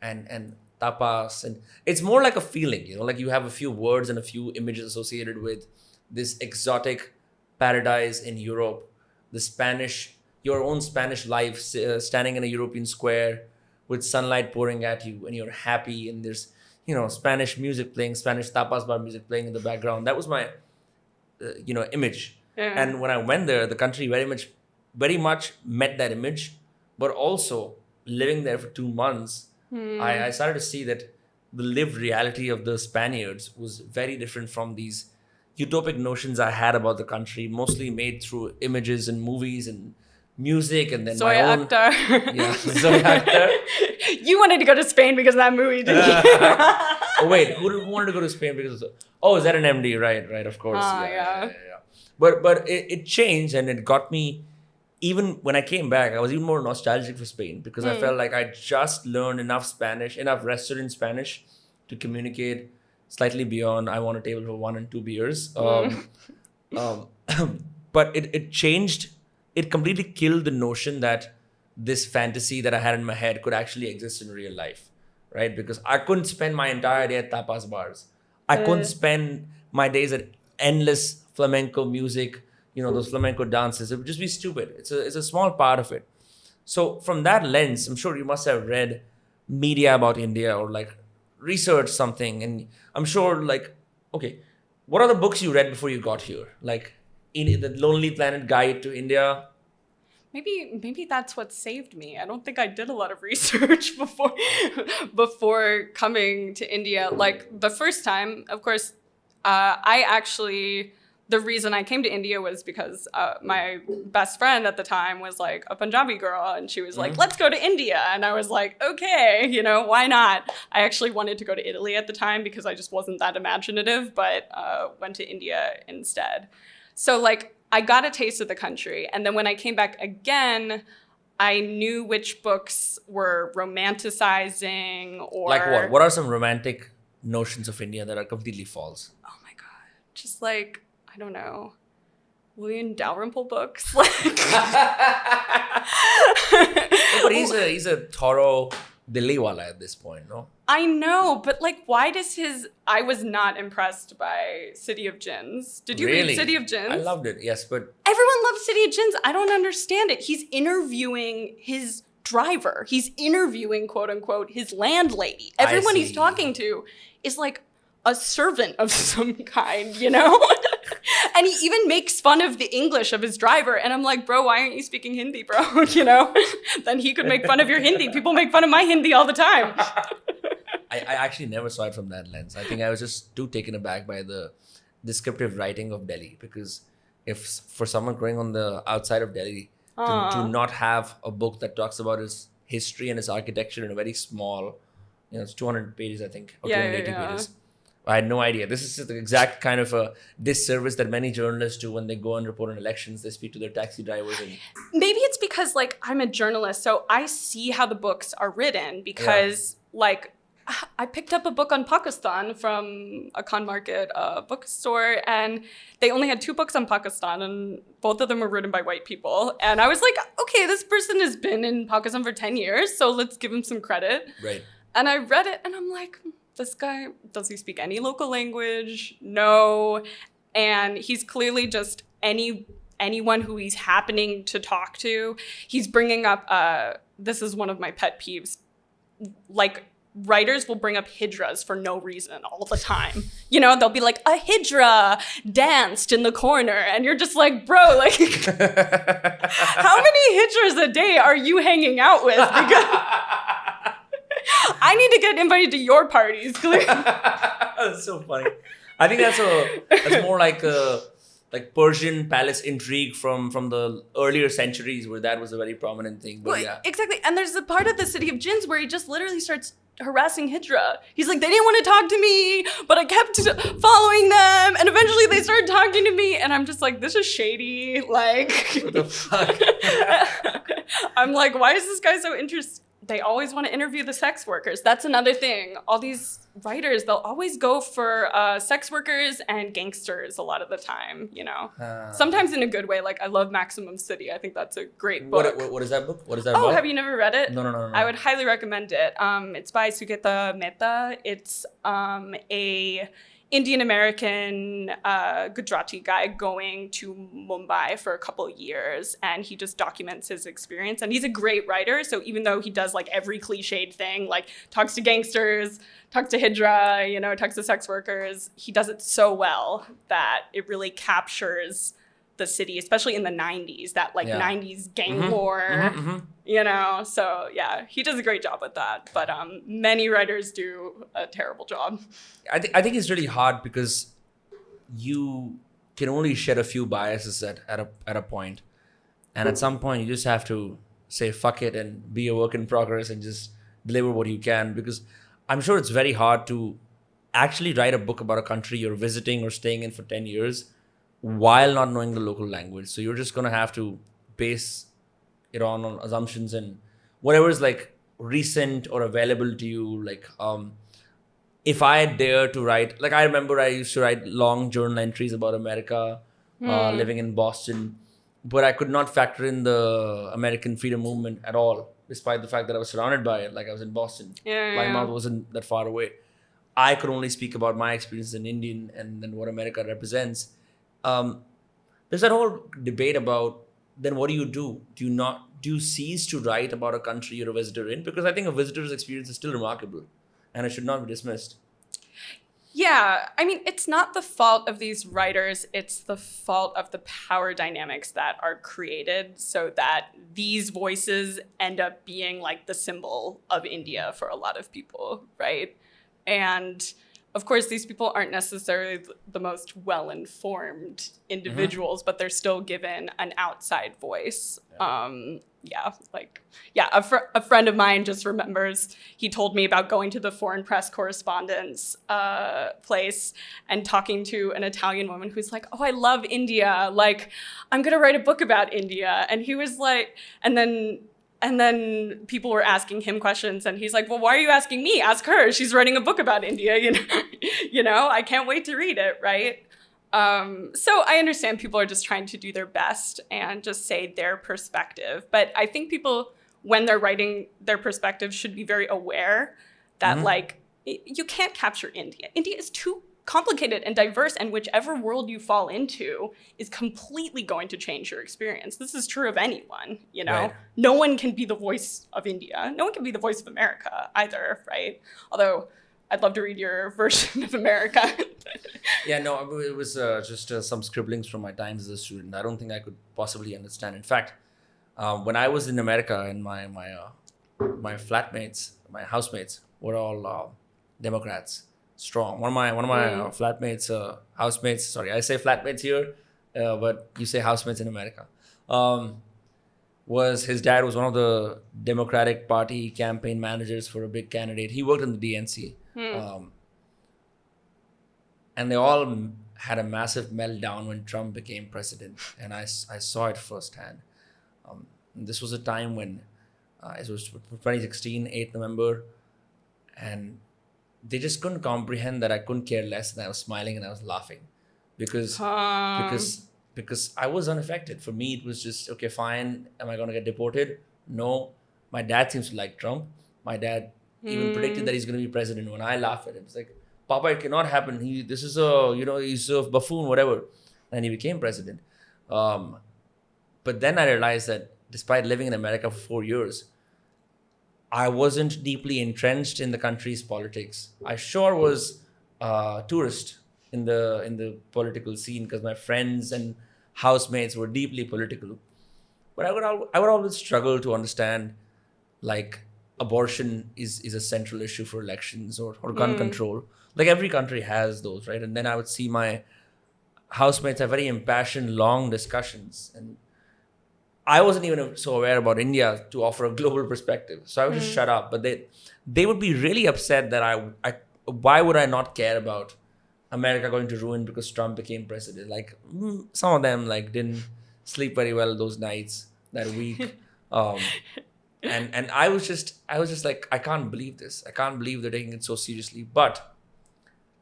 and tapas, and it's more like a feeling, you have a few words and a few images associated with this exotic paradise in Europe, your own Spanish life, standing in a European square with sunlight pouring at you, and you're happy, and there's Spanish music playing, Spanish tapas bar music playing in the background. That was my image. Yeah. And when I went there, the country very much met that image, but also living there for 2 months, I started to see that the lived reality of the Spaniards was very different from these utopic notions I had about the country, mostly made through images and movies and music, and then Zoya my own. Akhtar. Yeah, Zoya Akhtar. You wanted to go to Spain because of that movie, didn't you? Oh wait, who wanted to go to Spain because? Is that an MD? Right, of course. Yeah. But it changed, and it got me. Even when I came back, I was even more nostalgic for Spain because I felt like I just learned enough Spanish, enough restaurant Spanish to communicate slightly beyond I want a table for 1 and 2 beers. But it changed. It completely killed the notion that this fantasy that I had in my head could actually exist in real life, right? Because I couldn't spend my entire day at tapas bars. I couldn't spend my days at endless flamenco music, those flamenco dances. It would just be stupid. It's a small part of it. So from that lens, I'm sure you must have read media about India or researched something. And I'm sure okay, what are the books you read before you got here? In the Lonely Planet Guide to India? Maybe that's what saved me. I don't think I did a lot of research before coming to India. The first time, of course, I actually the reason I came to India was because my best friend at the time was like a Punjabi girl, and she was like, let's go to India. And I was like, okay, why not? I actually wanted to go to Italy at the time because I just wasn't that imaginative, but went to India instead. So like I got a taste of the country. And then when I came back again, I knew which books were romanticizing or... Like what? What are some romantic notions of India that are completely false? Oh my God. Just like, I don't know, William Dalrymple books. Like, But he's a thorough Dilliwala at this point, no? I know, but like, why does I was not impressed by City of Jinns. Did you read City of Jinns? I loved it, yes, but... Everyone loves City of Jinns. I don't understand it. He's interviewing his driver. He's interviewing, quote unquote, his landlady. Everyone he's talking to is like a servant of some kind, And he even makes fun of the English of his driver. And I'm like, bro, why aren't you speaking Hindi, bro? Then he could make fun of your Hindi. People make fun of my Hindi all the time. I actually never saw it from that lens. I think I was just too taken aback by the descriptive writing of Delhi. Because if for someone growing on the outside of Delhi to not have a book that talks about its history and its architecture in a very small, it's 200 pages, I think, or 280 pages. I had no idea. This is the exact kind of a disservice that many journalists do when they go and report on elections. They speak to their taxi drivers. And maybe it's because like I'm a journalist, so I see how the books are written because like I picked up a book on Pakistan from a Khan Market bookstore, and they only had 2 books on Pakistan, and both of them were written by white people. And I was like, okay, this person has been in Pakistan for 10 years, so let's give him some credit. Right. And I read it, and I'm like, this guy, does he speak any local language? No. And he's clearly just anyone who he's happening to talk to. He's bringing up, this is one of my pet peeves, like writers will bring up hijras for no reason all the time. They'll be like, a hijra danced in the corner. And you're just like, bro, like, how many hijras a day are you hanging out with? Because I need to get invited to your parties. That's so funny. I think that's more like Persian palace intrigue from the earlier centuries where that was a very prominent thing. But yeah. Exactly. And there's a part of the City of Jinns where he just literally starts harassing Hijra. He's like, they didn't want to talk to me, but I kept following them, and eventually they started talking to me, and I'm just like, this is shady. Like, What the fuck? I'm like, why is this guy so interested? They always want to interview the sex workers. That's another thing. All these writers, they'll always go for sex workers and gangsters a lot of the time, Sometimes in a good way. Like, I love Maximum City. I think that's a great book. What is that book? What is that Oh, about? have you never read it? No. I would highly recommend it. It's by Suketa Mehta. It's a Indian American Gujarati guy going to Mumbai for a couple years, and he just documents his experience. And he's a great writer, so even though he does like every cliched thing, like talks to gangsters, talks to Hijra, talks to sex workers, he does it so well that it really captures the city, especially in the 90s, that like 90s gang war, So yeah, he does a great job with that. But many writers do a terrible job. I think it's really hard because you can only shed a few biases at a point. And at some point you just have to say fuck it and be a work in progress and just deliver what you can, because I'm sure it's very hard to actually write a book about a country you're visiting or staying in for 10 years while not knowing the local language. So you're just going to have to base it on assumptions and whatever is like recent or available to you. Like, if I dare to write, like I remember I used to write long journal entries about America, living in Boston, but I could not factor in the American freedom movement at all, despite the fact that I was surrounded by it. Like I was in Boston. Plymouth wasn't that far away. I could only speak about my experience in Indian and then what America represents. There's that whole debate about then what do you do? Do you cease to write about a country you're a visitor in? Because I think a visitor's experience is still remarkable and it should not be dismissed. Yeah, I mean, it's not the fault of these writers, it's the fault of the power dynamics that are created so that these voices end up being like the symbol of India for a lot of people, right? And of course, these people aren't necessarily the most well-informed individuals, but they're still given an outside voice. A friend of mine just remembers, he told me about going to the foreign press correspondence place and talking to an Italian woman who's like, oh, I love India. Like, I'm going to write a book about India. And he was like, and then people were asking him questions, and he's like, well, why are you asking me? Ask her. She's writing a book about India, you know, I can't wait to read it, right? So I understand people are just trying to do their best and just say their perspective. But I think people, when they're writing their perspective, should be very aware that, like, you can't capture India. India is too complicated and diverse, and whichever world you fall into is completely going to change your experience. This is true of anyone, you know? Right. No one can be the voice of India. No one can be the voice of America either, right? Although I'd love to read your version of America. Yeah, no, it was just some scribblings from my times as a student. I don't think I could possibly understand. In fact, when I was in America, and my flatmates, my housemates were all Democrats, strong. One of my flatmates, housemates. Sorry, I say flatmates here, but you say housemates in America. His dad was one of the Democratic Party campaign managers for a big candidate. He worked in the DNC. And they all had a massive meltdown when Trump became president. And I saw it firsthand. This was a time when it was 2016, 8th November. And they just couldn't comprehend that I couldn't care less. And I was smiling and I was laughing because I was unaffected. For me, it was just, okay, fine. Am I going to get deported? No. My dad seems to like Trump. My dad even predicted that he's going to be president. When I laugh at him, it's like, Papa, it cannot happen. He's a buffoon, whatever. And he became president. But then I realized that despite living in America for 4 years, I wasn't deeply entrenched in the country's politics. I sure was a tourist in the political scene because my friends and housemates were deeply political. But I would always struggle to understand, like, abortion is a central issue for elections, or gun control. Like, every country has those, right? And then I would see my housemates have very impassioned, long discussions. And I wasn't even so aware about India to offer a global perspective. So I would just shut up. But they would be really upset that why would I not care about America going to ruin because Trump became president? Like, some of them, like, didn't sleep very well those nights, that week. And I was just like, I can't believe this. I can't believe they're taking it so seriously. But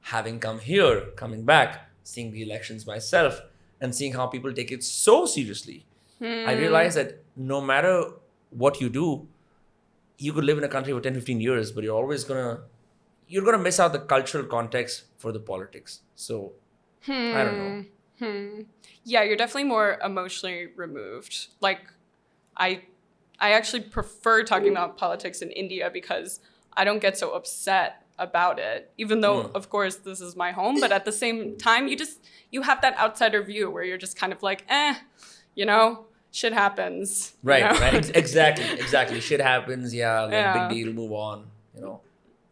having coming back, seeing the elections myself, and seeing how people take it so seriously, I realized that no matter what you do, you could live in a country for 10, 15 years, but you're gonna miss out the cultural context for the politics. So I don't know. Yeah, you're definitely more emotionally removed. Like, I actually prefer talking about politics in India because I don't get so upset about it, even though, of course, this is my home. But at the same time, you have that outsider view where you're just kind of like, you know, shit happens. Right, you know? right. Exactly. Shit happens. Yeah, like, big deal, move on, you know.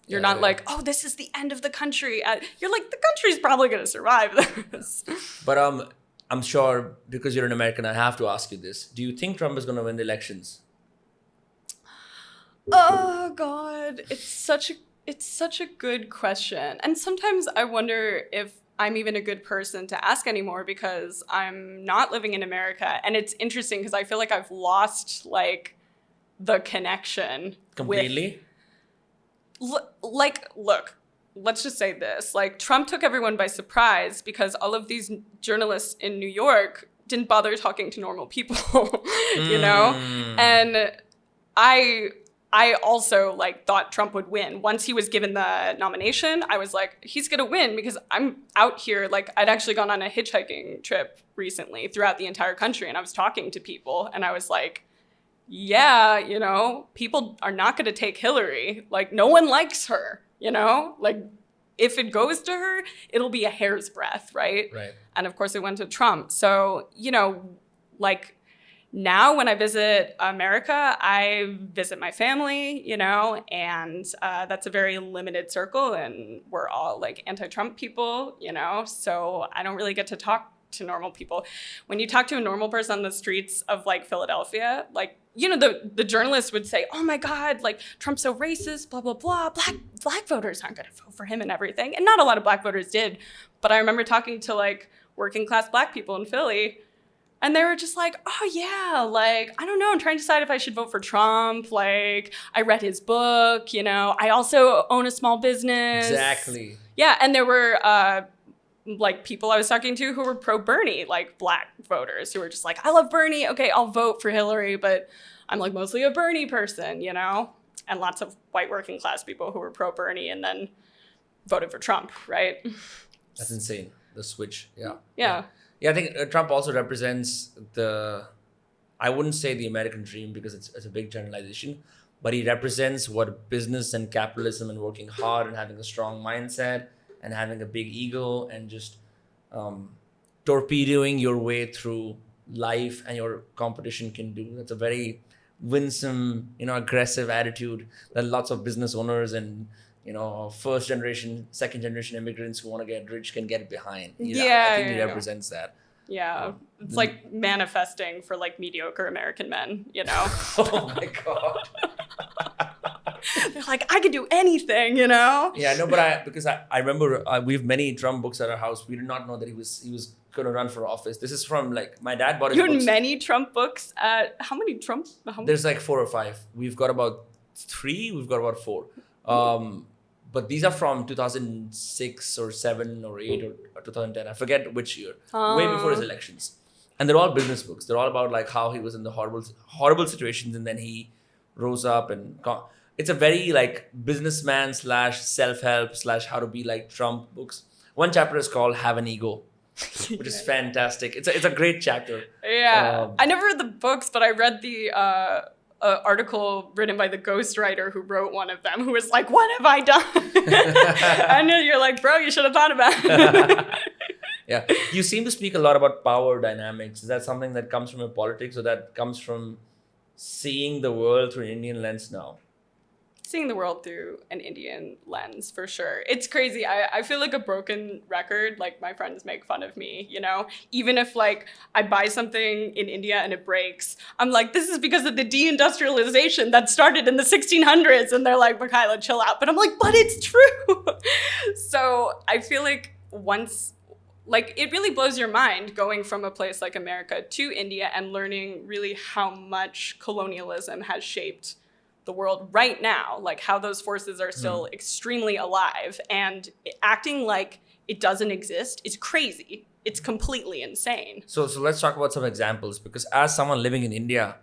You're not like, oh, this is the end of the country. You're like, the country's probably going to survive this. But I'm sure, because you're an American, I have to ask you this. Do you think Trump is going to win the elections? Oh, God. It's such a good question. And sometimes I wonder if I'm even a good person to ask anymore because I'm not living in America. And it's interesting because I feel like I've lost, like, the connection. Completely? Look, let's just say this. Like, Trump took everyone by surprise because all of these journalists in New York didn't bother talking to normal people, you know? And I also, like, thought Trump would win. Once he was given the nomination, I was like, he's going to win because I'm out here. Like, I'd actually gone on a hitchhiking trip recently throughout the entire country, and I was talking to people, and I was like, yeah, you know, people are not going to take Hillary. Like, no one likes her, you know? Like, if it goes to her, it'll be a hair's breadth, right? Right. And, of course, it went to Trump. So, you know, like, Now, when I visit America, I visit my family, you know, and that's a very limited circle, and we're all like anti-Trump people, you know, so I don't really get to talk to normal people. When you talk to a normal person on the streets of like Philadelphia, like, you know, the journalists would say, oh my God, like Trump's so racist, blah, blah, blah. Black voters aren't going to vote for him and everything. And not a lot of black voters did. But I remember talking to like working class black people in Philly, and they were just like, oh yeah, like, I don't know, I'm trying to decide if I should vote for Trump. Like, I read his book, you know, I also own a small business. Exactly. Yeah, and there were like people I was talking to who were pro-Bernie, like black voters who were just like, I love Bernie, okay, I'll vote for Hillary, but I'm like mostly a Bernie person, you know? And lots of white working class people who were pro-Bernie and then voted for Trump, right? That's insane. The switch. Yeah. Yeah. Yeah, I think Trump also represents I wouldn't say the American dream because it's a big generalization, but he represents what business and capitalism and working hard and having a strong mindset and having a big ego and just torpedoing your way through life and your competition can do. That's a very winsome, you know, aggressive attitude that lots of business owners and, you know, first generation, second generation immigrants who want to get rich can get behind. I think he represents that. Yeah. It's like manifesting for like mediocre American men, you know? Oh my God. They're like, I could do anything, you know? Yeah, no, but because I remember we have many Trump books at our house. We did not know that he was going to run for office. This is from like my dad bought his You had books. many Trump books at how many Trump? There's like 4 or 5. We've got about 3. We've got about 4. But these are from 2006 or 7 or 8 or 2010. I forget which year. Way before his elections. And they're all business books. They're all about like how he was in the horrible situations and then he rose up and it's a very like businessman / self-help / how to be like Trump books. One chapter is called Have an Ego, which is fantastic. It's a great chapter. Yeah. I never read the books, but I read the article written by the ghostwriter who wrote one of them, who was like, what have I done? And you're like, bro, you should have thought about it. Yeah. You seem to speak a lot about power dynamics. Is that something that comes from your politics or that comes from seeing the world through an Indian lens now? Seeing the world through an Indian lens, for sure. It's crazy. I feel like a broken record. Like, my friends make fun of me, you know? Even if, like, I buy something in India and it breaks, I'm like, this is because of the deindustrialization that started in the 1600s. And they're like, Michaela, chill out. But I'm like, but it's true. So I feel like like, it really blows your mind going from a place like America to India and learning really how much colonialism has shaped the world right now, like how those forces are still extremely alive, and acting like it doesn't exist is crazy. It's completely insane. So let's talk about some examples, because as someone living in India,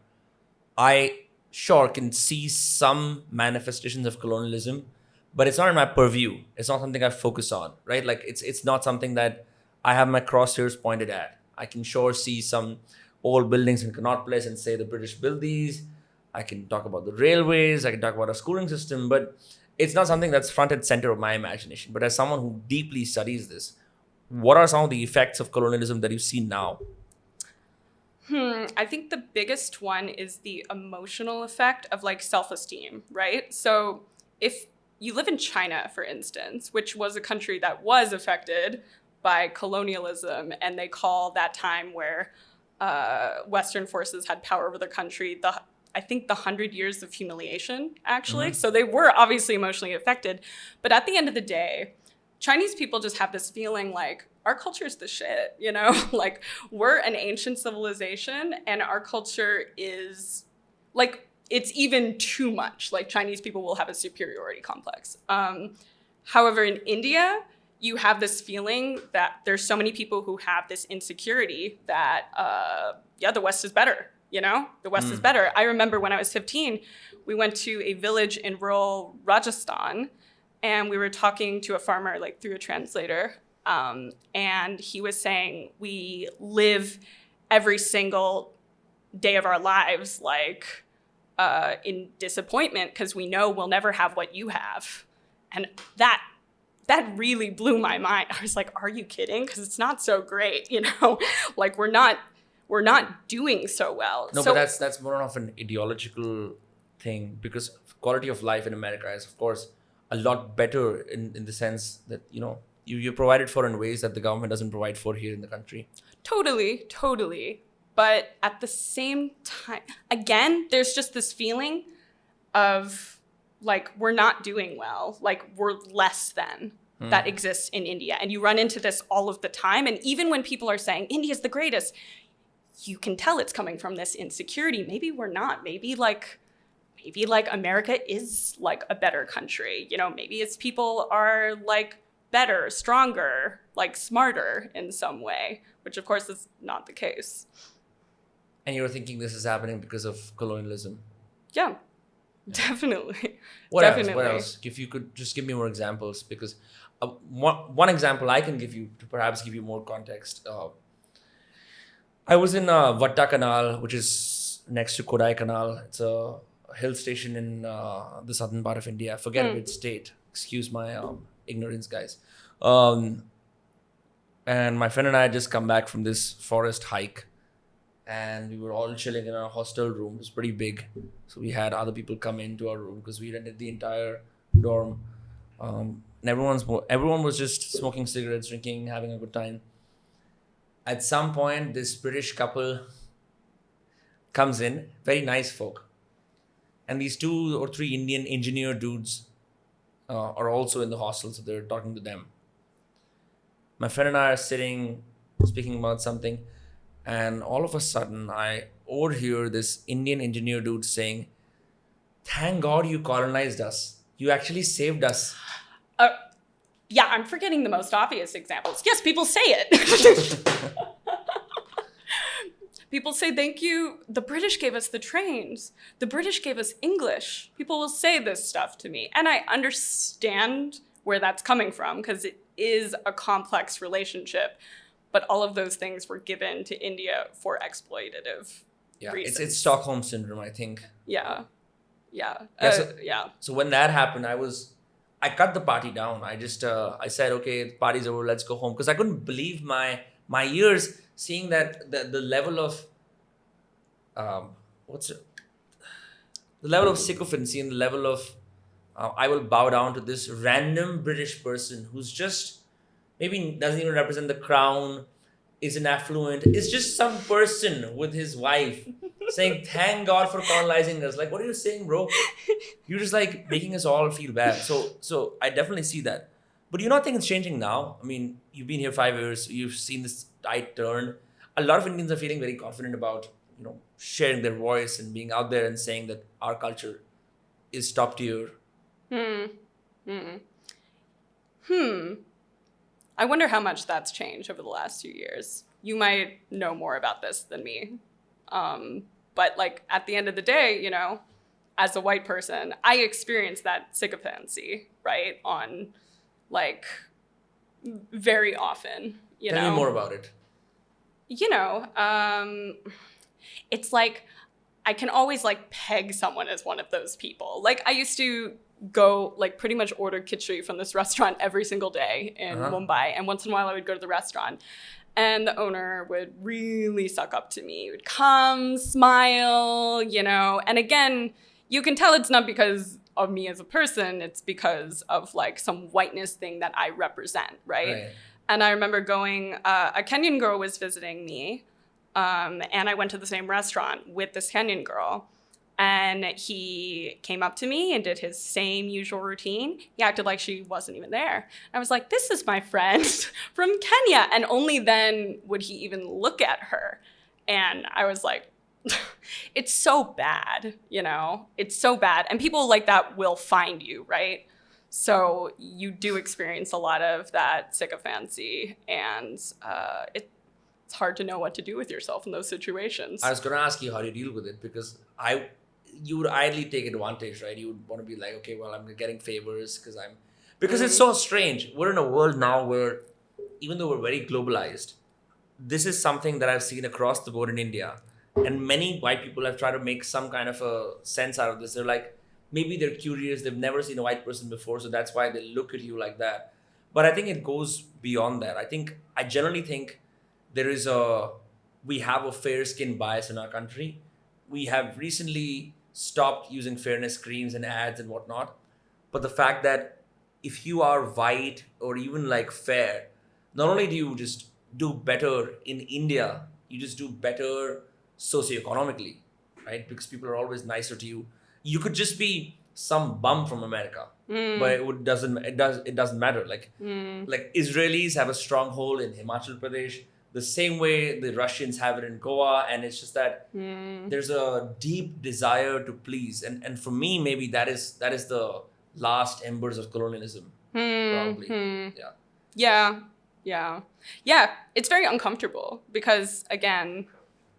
I sure can see some manifestations of colonialism, but it's not in my purview. It's not something I focus on, right? Like it's not something that I have my crosshairs pointed at. I can sure see some old buildings in Connaught Place and say the British built these. I can talk about the railways, I can talk about our schooling system, but it's not something that's front and center of my imagination. But as someone who deeply studies this, what are some of the effects of colonialism that you see now? I think the biggest one is the emotional effect of like self-esteem, right? So if you live in China, for instance, which was a country that was affected by colonialism, and they call that time where Western forces had power over the country, I think the 100 years of humiliation, actually. So they were obviously emotionally affected. But at the end of the day, Chinese people just have this feeling like our culture is the shit, you know? Like, we're an ancient civilization and our culture is like, it's even too much. Like, Chinese people will have a superiority complex. However, in India, you have this feeling that there's so many people who have this insecurity that, the West is better. You know, the West is better. I remember when I was 15, we went to a village in rural Rajasthan, and we were talking to a farmer, like through a translator, and he was saying, we live every single day of our lives, like in disappointment, because we know we'll never have what you have. And that really blew my mind. I was like, are you kidding? Because it's not so great, you know? Like, we're not we're not doing so well. No, so but that's more of an ideological thing, because quality of life in America is, of course, a lot better in the sense that, you're provided for in ways that the government doesn't provide for here in the country. Totally. But at the same time, again, there's just this feeling of like we're not doing well, like we're less than that exists in India. And you run into this all of the time. And even when people are saying India's the greatest, you can tell it's coming from this insecurity. Maybe we're not. Maybe like America is like a better country. Maybe its people are like better, stronger, like smarter in some way, which of course is not the case. And you're thinking this is happening because of colonialism. Yeah, definitely. What Definitely. else? If you could just give me more examples, because one example I can give you to perhaps give you more context. I was in Vatta Canal, which is next to Kodai Canal. It's a hill station in the southern part of India. I forget which state. Excuse my ignorance, guys. And my friend and I had just come back from this forest hike. And we were all chilling in our hostel room. It was pretty big. So we had other people come into our room because we rented the entire dorm. And everyone was just smoking cigarettes, drinking, having a good time. At some point, this British couple comes in, very nice folk. And these 2 or 3 Indian engineer dudes are also in the hostel, so they're talking to them. My friend and I are sitting, speaking about something, and all of a sudden, I overhear this Indian engineer dude saying, "Thank God you colonized us. You actually saved us." Yeah, I'm forgetting the most obvious examples. Yes, people say it. People say, thank you. The British gave us the trains. The British gave us English. People will say this stuff to me. And I understand where that's coming from because it is a complex relationship. But all of those things were given to India for exploitative reasons. It's Stockholm syndrome, I think. Yeah. Yeah. So when that happened, I cut the party down. I said, okay, the party's over, let's go home. Because I couldn't believe my ears seeing that the level of the level of sycophancy and the level of I will bow down to this random British person who's just maybe doesn't even represent the crown, isn't affluent. It's just some person with his wife saying, "Thank God for colonizing us." Like, what are you saying, bro? You're just like making us all feel bad. So I definitely see that. But do you not think it's changing now? I mean, you've been here 5 years. You've seen this tide turn. A lot of Indians are feeling very confident about, sharing their voice and being out there and saying that our culture is top tier. I wonder how much that's changed over the last few years. You might know more about this than me. But like at the end of the day, as a white person, I experience that sycophancy, right? On like very often, Tell me more about it. It's like I can always like peg someone as one of those people. Like I used to go like pretty much order khichdi from this restaurant every single day in Mumbai. And once in a while I would go to the restaurant and the owner would really suck up to me. He would come, smile, and again, you can tell it's not because of me as a person, it's because of like some whiteness thing that I represent, right? And I remember going, a Kenyan girl was visiting me, and I went to the same restaurant with this Kenyan girl. And he came up to me and did his same usual routine. He acted like she wasn't even there. I was like, this is my friend from Kenya. And only then would he even look at her. And I was like, it's so bad, It's so bad. And people like that will find you, right? So you do experience a lot of that sycophancy. And it's hard to know what to do with yourself in those situations. I was going to ask you how do you deal with it, because you would idly take advantage, right? You would want to be like, okay, well, I'm getting favors because it's so strange. We're in a world now where even though we're very globalized, this is something that I've seen across the board in India. And many white people have tried to make some kind of a sense out of this. They're like, maybe they're curious. They've never seen a white person before. So that's why they look at you like that. But I think it goes beyond that. I generally think there is a we have a fair skin bias in our country. We have recently stopped using fairness creams and ads and whatnot. But the fact that if you are white or even like fair, not only do you just do better in India, you just do better socioeconomically, right? Because people are always nicer to you. You could just be some bum from America, but it doesn't matter. Like Israelis have a stronghold in Himachal Pradesh, the same way the Russians have it in Goa, and it's just that there's a deep desire to please, and for me, maybe that is the last embers of colonialism, probably. Yeah. It's very uncomfortable because, again,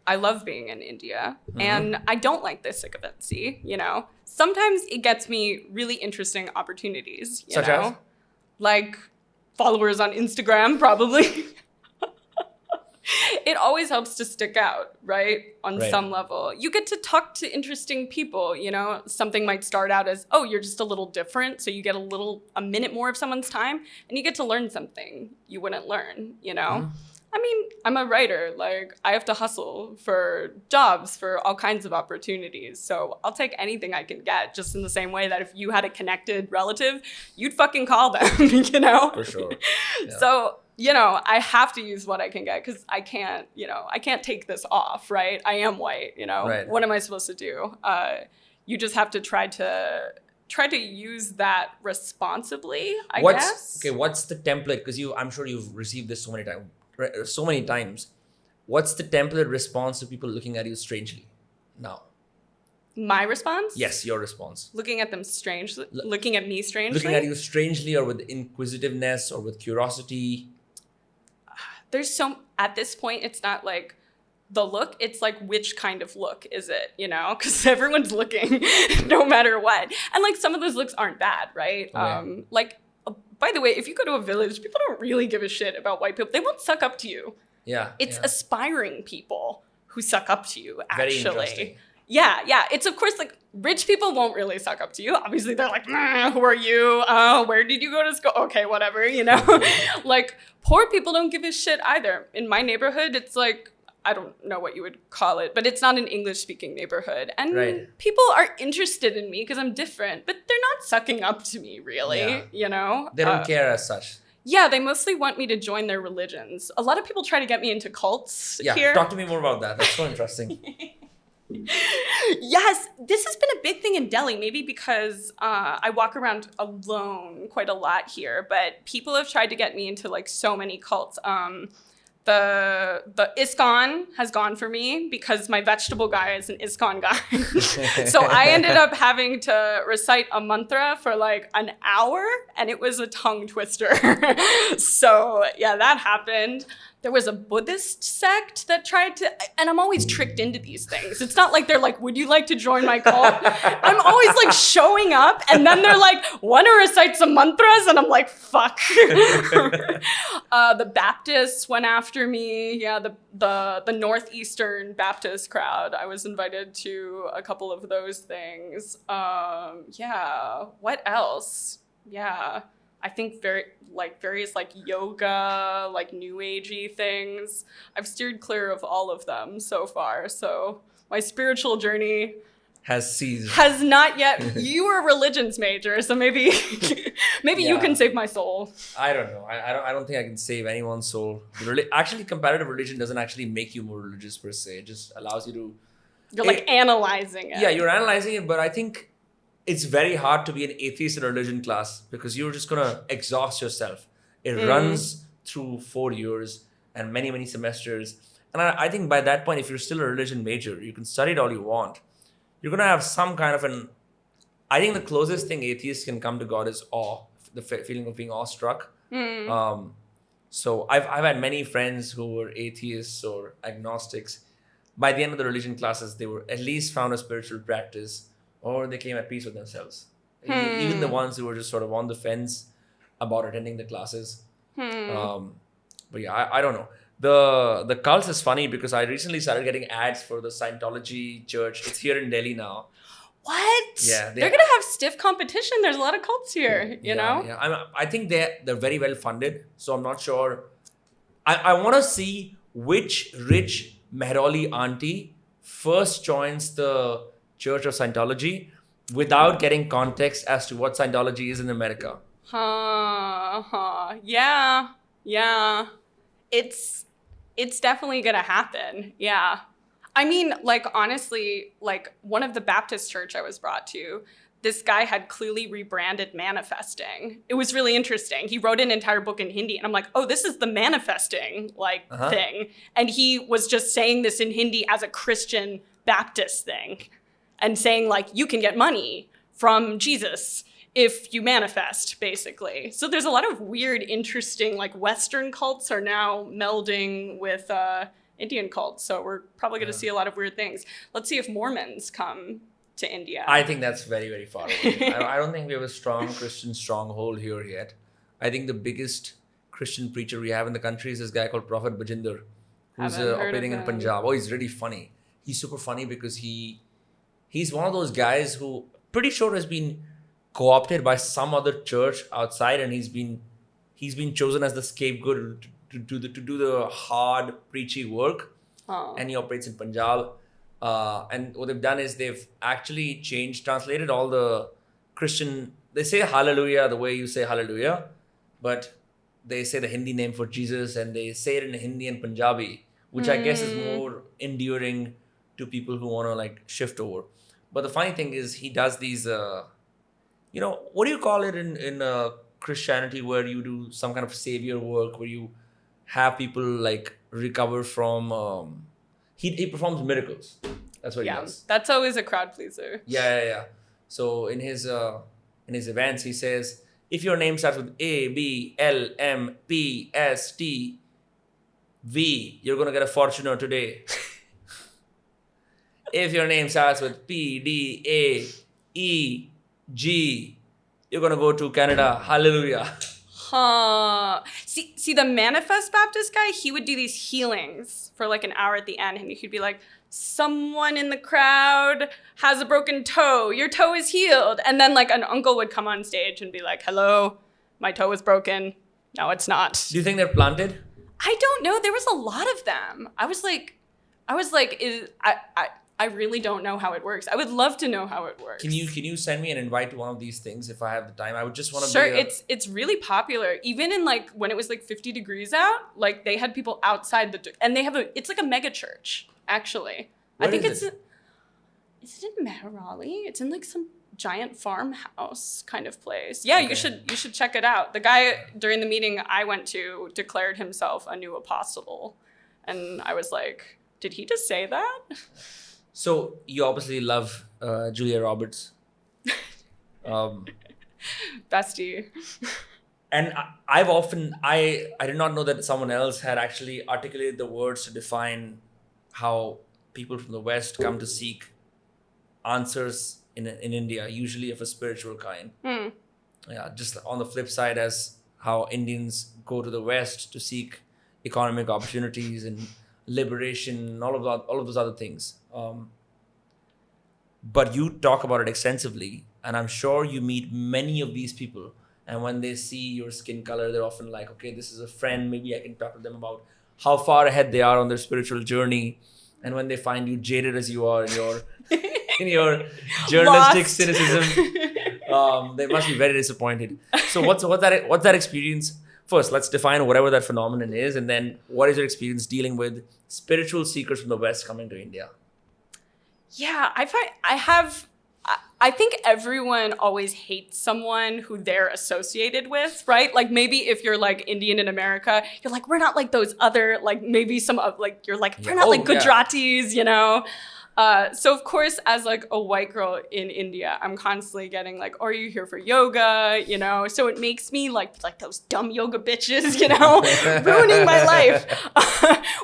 I love being in India and I don't like the sycophancy, you know? Sometimes it gets me really interesting opportunities, you Such know? as? Like followers on Instagram, probably. It always helps to stick out, right? On Right. some level. You get to talk to interesting people, you know? Something might start out as, oh, you're just a little different. So you get a minute more of someone's time and you get to learn something you wouldn't learn, you know? I mean, I'm a writer. Like, I have to hustle for jobs, for all kinds of opportunities. So I'll take anything I can get, just in the same way that if you had a connected relative, you'd fucking call them, you know? For sure. Yeah. So, you know, I have to use what I can get because I can't take this off, right? I am white, you know? Right. What am I supposed to do? You just have to try to use that responsibly, I guess. Okay, what's the template? Because I'm sure you've received this so many times. What's the template response to people looking at you strangely now? My response? Yes, your response. Looking at them strangely, looking at me strangely. Looking at you strangely or with inquisitiveness or with curiosity. At this point, it's not like the look, it's like which kind of look is it, you know? Because everyone's looking no matter what. And like some of those looks aren't bad, right? Okay. By the way, if you go to a village, people don't really give a shit about white people. They won't suck up to you. Yeah. It's aspiring people who suck up to you, Very actually. interesting. Yeah. It's of course like rich people won't really suck up to you. Obviously, they're like, who are you? Where did you go to school? Okay, whatever, you know? Like poor people don't give a shit either. In my neighborhood, it's like, I don't know what you would call it, but it's not an English-speaking neighborhood. And Right. people are interested in me because I'm different, but they're not sucking up to me, really, Yeah. you know? They don't care as such. Yeah, they mostly want me to join their religions. A lot of people try to get me into cults Yeah. here. Talk to me more about that. That's so interesting. Yes, this has been a big thing in Delhi, maybe because I walk around alone quite a lot here, but people have tried to get me into like so many cults. The ISKCON has gone for me because my vegetable guy is an ISKCON guy. So I ended up having to recite a mantra for like an hour and it was a tongue twister. So yeah, that happened. There was a Buddhist sect that tried to, and I'm always tricked into these things. It's not like they're like, would you like to join my cult? I'm always like showing up and then they're like, want to recite some mantras? And I'm like, fuck. The Baptists went after me. Yeah, the Northeastern Baptist crowd. I was invited to a couple of those things. Yeah, what else? Yeah. I think various like yoga, like new agey things. I've steered clear of all of them so far. So my spiritual journey Has ceased. has not yet. You were a religions major, so maybe you Yeah. can save my soul. I don't know. I don't think I can save anyone's soul. Actually, comparative religion doesn't actually make you more religious per se. It just allows you to. You're like analyzing it. Yeah, you're analyzing it, but I think it's very hard to be an atheist in a religion class because you're just gonna exhaust yourself. It runs through 4 years and many, many semesters. And I think by that point, if you're still a religion major, you can study it all you want. You're gonna have some kind of I think the closest thing atheists can come to God is awe, the feeling of being awestruck. So I've had many friends who were atheists or agnostics. By the end of the religion classes, they were at least found a spiritual practice, or they came at peace with themselves. Even the ones who were just sort of on the fence about attending the classes. But yeah, I don't know. The cult is funny because I recently started getting ads for the Scientology church. It's here in Delhi now. What? Yeah, they're gonna have stiff competition. There's a lot of cults here. You know. Yeah. I think they're very well funded. So I'm not sure. I want to see which rich Mehrauli auntie first joins the Church of Scientology without getting context as to what Scientology is in America. Yeah. It's definitely gonna happen. Yeah. I mean, like, honestly, like, one of the Baptist church I was brought to, this guy had clearly rebranded manifesting. It was really interesting. He wrote an entire book in Hindi, and I'm like, oh, this is the manifesting, like, thing. And he was just saying this in Hindi as a Christian Baptist thing, and saying, like, you can get money from Jesus if you manifest, basically. So there's a lot of weird, interesting, like, Western cults are now melding with Indian cults. So we're probably going to see a lot of weird things. Let's see if Mormons come to India. I think that's very, very far away. I don't think we have a strong Christian stronghold here yet. I think the biggest Christian preacher we have in the country is this guy called Prophet Bajinder, who's Haven't heard operating of in him. Punjab. Oh, he's really funny. He's super funny because he's one of those guys who pretty sure has been co-opted by some other church outside, and he's been chosen as the scapegoat to do the hard preachy work. And he operates in Punjab. And what they've done is they've actually translated all the Christian. They say hallelujah the way you say hallelujah, but they say the Hindi name for Jesus, and they say it in Hindi and Punjabi, which I guess is more enduring to people who want to like shift over. But the funny thing is, he does these, what do you call it in Christianity, where you do some kind of savior work, where you have people like recover from. He performs miracles. That's what he does. That's always a crowd pleaser. Yeah. So in his events, he says, if your name starts with A, B, L, M, P, S, T, V, you're gonna get a Fortuner today. If your name starts with P, D, A, E, G, you're gonna go to Canada. Hallelujah. See, the Manifest Baptist guy, he would do these healings for like an hour at the end, and he'd be like, someone in the crowd has a broken toe. Your toe is healed. And then like an uncle would come on stage and be like, hello, my toe is broken. No, it's not. Do you think they're planted? I don't know. There was a lot of them. I was like, I really don't know how it works. I would love to know how it works. Can you send me an invite to one of these things if I have the time? I would just want to Sure, be it's really popular. Even in like when it was like 50 degrees out, like they had people outside and they have it's like a mega church, actually. Where I think is is it in Mehrauli? It's in like some giant farmhouse kind of place. Yeah, Okay. you should check it out. The guy during the meeting I went to declared himself a new apostle. And I was like, did he just say that? So you obviously love Julia Roberts. Bestie. And I did not know that someone else had actually articulated the words to define how people from the West come to seek answers in India, usually of a spiritual kind. Yeah, just on the flip side, as how Indians go to the West to seek economic opportunities and liberation, all of those other things. But you talk about it extensively, and I'm sure you meet many of these people. And when they see your skin color, they're often like, okay, this is a friend. Maybe I can talk to them about how far ahead they are on their spiritual journey. And when they find you jaded as you are in your journalistic Lost. cynicism, they must be very disappointed. So what's that experience? First, let's define whatever that phenomenon is, and then what is your experience dealing with spiritual seekers from the West coming to India? Yeah, I think everyone always hates someone who they're associated with, right? Like maybe if you're like Indian in America, you're like, we're not like those other, like maybe some of like, you're like, we're not like Gujaratis, you know? So of course, as like a white girl in India, I'm constantly getting like, are you here for yoga? You know, so it makes me like those dumb yoga bitches, you know, ruining my life,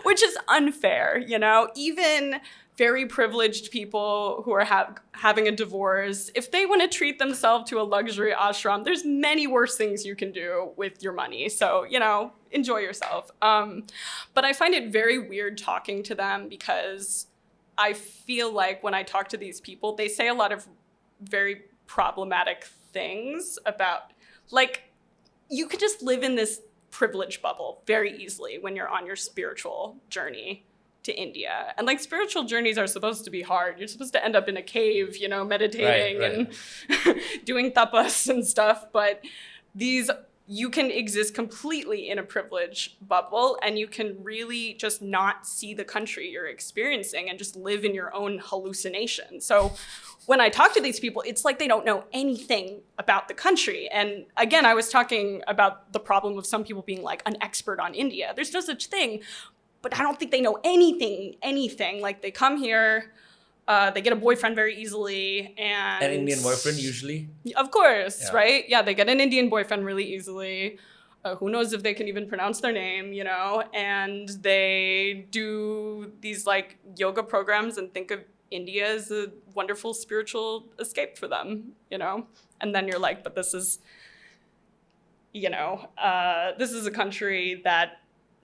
which is unfair, you know, even very privileged people who are having a divorce, if they want to treat themselves to a luxury ashram, there's many worse things you can do with your money. So, you know, enjoy yourself. But I find it very weird talking to them because I feel like when I talk to these people, they say a lot of very problematic things about, like, you could just live in this privilege bubble very easily when you're on your spiritual journey. to India. And like spiritual journeys are supposed to be hard. You're supposed to end up in a cave, you know, meditating and doing tapas and stuff. But you can exist completely in a privilege bubble, and you can really just not see the country you're experiencing and just live in your own hallucination. So when I talk to these people, it's like they don't know anything about the country. And again, I was talking about the problem of some people being like an expert on India. There's no such thing, but I don't think they know anything. Like they come here, they get a boyfriend very easily, and An Indian boyfriend usually. of course, Yeah. right? Yeah, they get an Indian boyfriend really easily. Who knows if they can even pronounce their name, you know? And they do these like yoga programs and think of India as a wonderful spiritual escape for them, you know? And then you're like, but this is, you know, this is a country that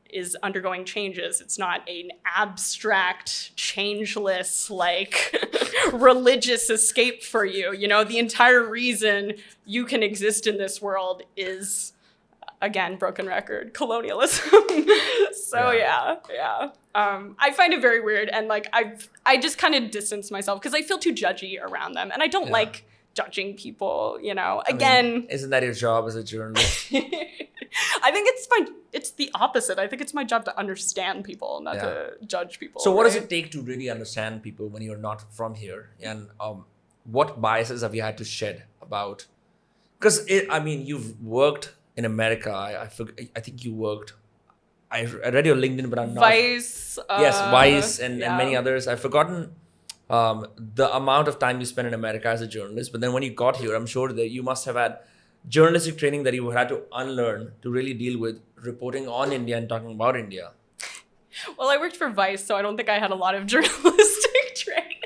is undergoing changes. It's not an abstract, changeless, like religious escape for you. You know, the entire reason you can exist in this world is, again, broken record, colonialism. So yeah. I find it very weird, and like I just kind of distance myself because I feel too judgy around them, and I don't like judging people. You know, again. Isn't that your job as a journalist? I think it's the opposite. I think it's my job to understand people, not to judge people. So what does right? it take to really understand people when you're not from here? And what biases have you had to shed about? Because you've worked in America. I think you worked. I read your LinkedIn, but I'm not. Vice. Yes, Vice and yeah. many others. I've forgotten the amount of time you spent in America as a journalist. But then when you got here, I'm sure that you must have had journalistic training that you had to unlearn to really deal with reporting on India and talking about India. Well, I worked for Vice, so I don't think I had a lot of journalistic training.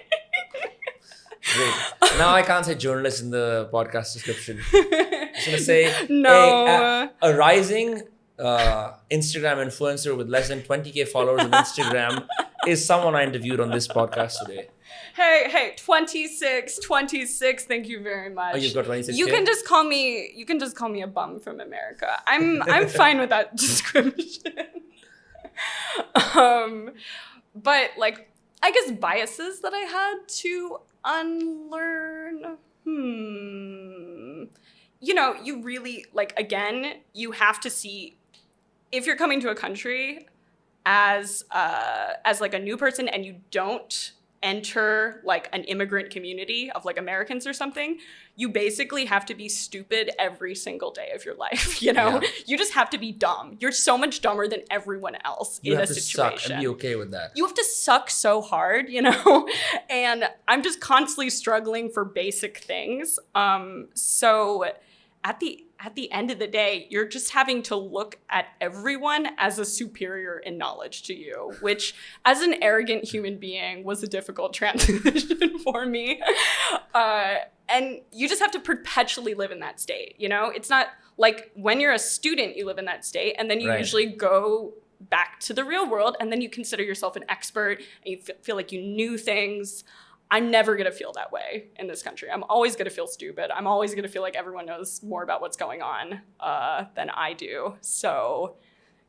Great. Now I can't say journalist in the podcast description. I'm just gonna say No. a rising Instagram influencer with less than 20K followers on Instagram is someone I interviewed on this podcast today. Hey, 26. Thank you very much. Oh, you've got 26K? You can just call me a bum from America. I'm fine with that description. But like, I guess biases that I had to unlearn. You know, you really like, again, you have to see if you're coming to a country as like a new person and you don't enter like an immigrant community of like Americans or something, you basically have to be stupid every single day of your life, you know? Yeah. You just have to be dumb. You're so much dumber than everyone else You in have a to situation. suck and be okay with that. You have to suck so hard, you know? And I'm just constantly struggling for basic things. So at the end of the day, you're just having to look at everyone as a superior in knowledge to you, which as an arrogant human being was a difficult transition for me. And you just have to perpetually live in that state, you know? It's not like when you're a student, you live in that state, and then you Right. usually go back to the real world, and then you consider yourself an expert, and you feel like you knew things. I'm never going to feel that way in this country. I'm always going to feel stupid. I'm always going to feel like everyone knows more about what's going on than I do. So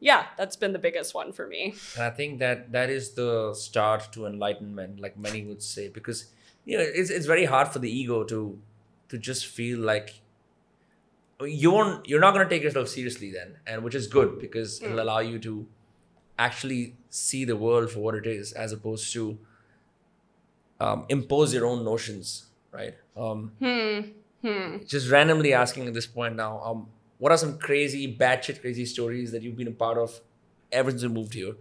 yeah, that's been the biggest one for me. And I think that is the start to enlightenment, like many would say, because you know it's very hard for the ego to just feel like you're not going to take yourself seriously then, and which is good because it'll allow you to actually see the world for what it is, as opposed to impose your own notions, right? Just randomly asking at this point now, what are some crazy, batshit crazy stories that you've been a part of ever since you moved here?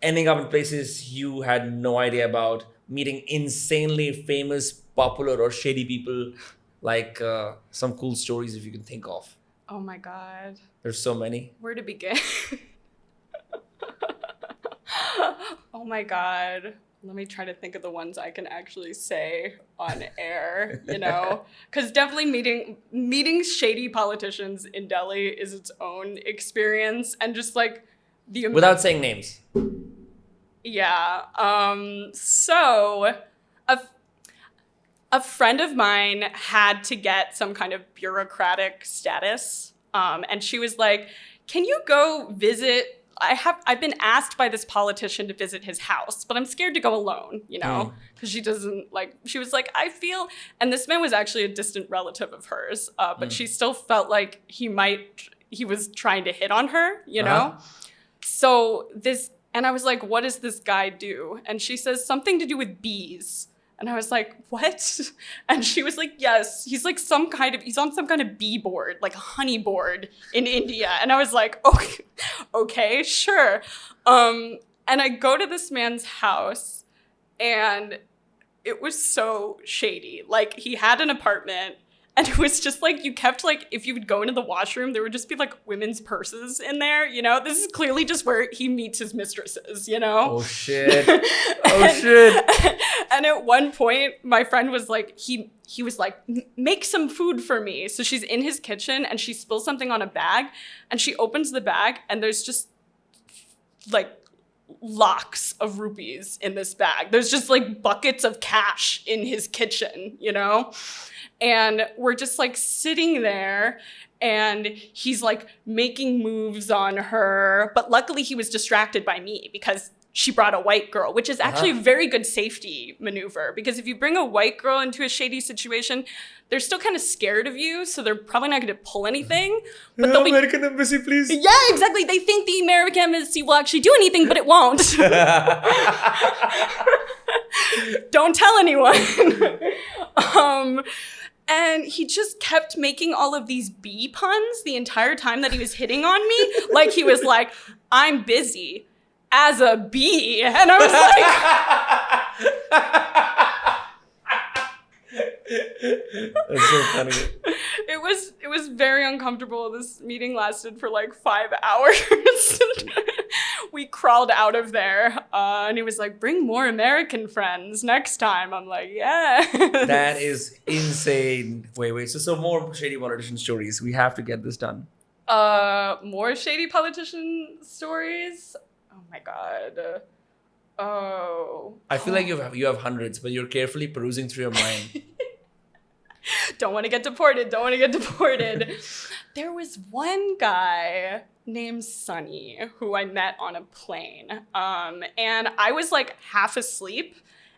Ending up in places you had no idea about, meeting insanely famous, popular, or shady people, like some cool stories if you can think of. Oh my God. There's so many. Where to begin? Oh my God. Let me try to think of the ones I can actually say on air, you know? Because definitely meeting shady politicians in Delhi is its own experience. And just like the... Without saying names. Yeah. So a friend of mine had to get some kind of bureaucratic status. And she was like, can you go visit I've been asked by this politician to visit his house, but I'm scared to go alone, you know, because she was like, I feel, and this man was actually a distant relative of hers, but she still felt like he was trying to hit on her, you know? And I was like, what does this guy do? And she says, something to do with bees. And I was like, what? And she was like, yes, he's on some kind of bee board, like a honey board in India. And I was like, okay, sure. And I go to this man's house and it was so shady. Like, he had an apartment and it was just like, you kept like, if you would go into the washroom, there would just be like women's purses in there, you know? This is clearly just where he meets his mistresses, you know? Oh shit. Shit. And at one point, my friend was like, he was like, make some food for me. So she's in his kitchen and she spills something on a bag and she opens the bag and there's just like lakhs of rupees in this bag. There's just like buckets of cash in his kitchen, you know? And we're just like sitting there and he's like making moves on her. But luckily he was distracted by me because she brought a white girl, which is actually a very good safety maneuver. Because if you bring a white girl into a shady situation, they're still kind of scared of you. So they're probably not going to pull anything. But they'll be, American Embassy, please. yeah, exactly. They think the American Embassy will actually do anything, but it won't. Don't tell anyone. And he just kept making all of these bee puns the entire time that he was hitting on me. Like he was like, I'm busy as a bee. And I was like... That's so funny. It was very uncomfortable. This meeting lasted for like 5 hours. We crawled out of there, and he was like, "Bring more American friends next time." I'm like, "Yeah." That is insane. Wait. So more shady politician stories. We have to get this done. More shady politician stories. Oh my god. Oh. I feel like you have hundreds, but you're carefully perusing through your mind. Don't want to get deported. There was one guy named Sonny who I met on a plane. And I was like half asleep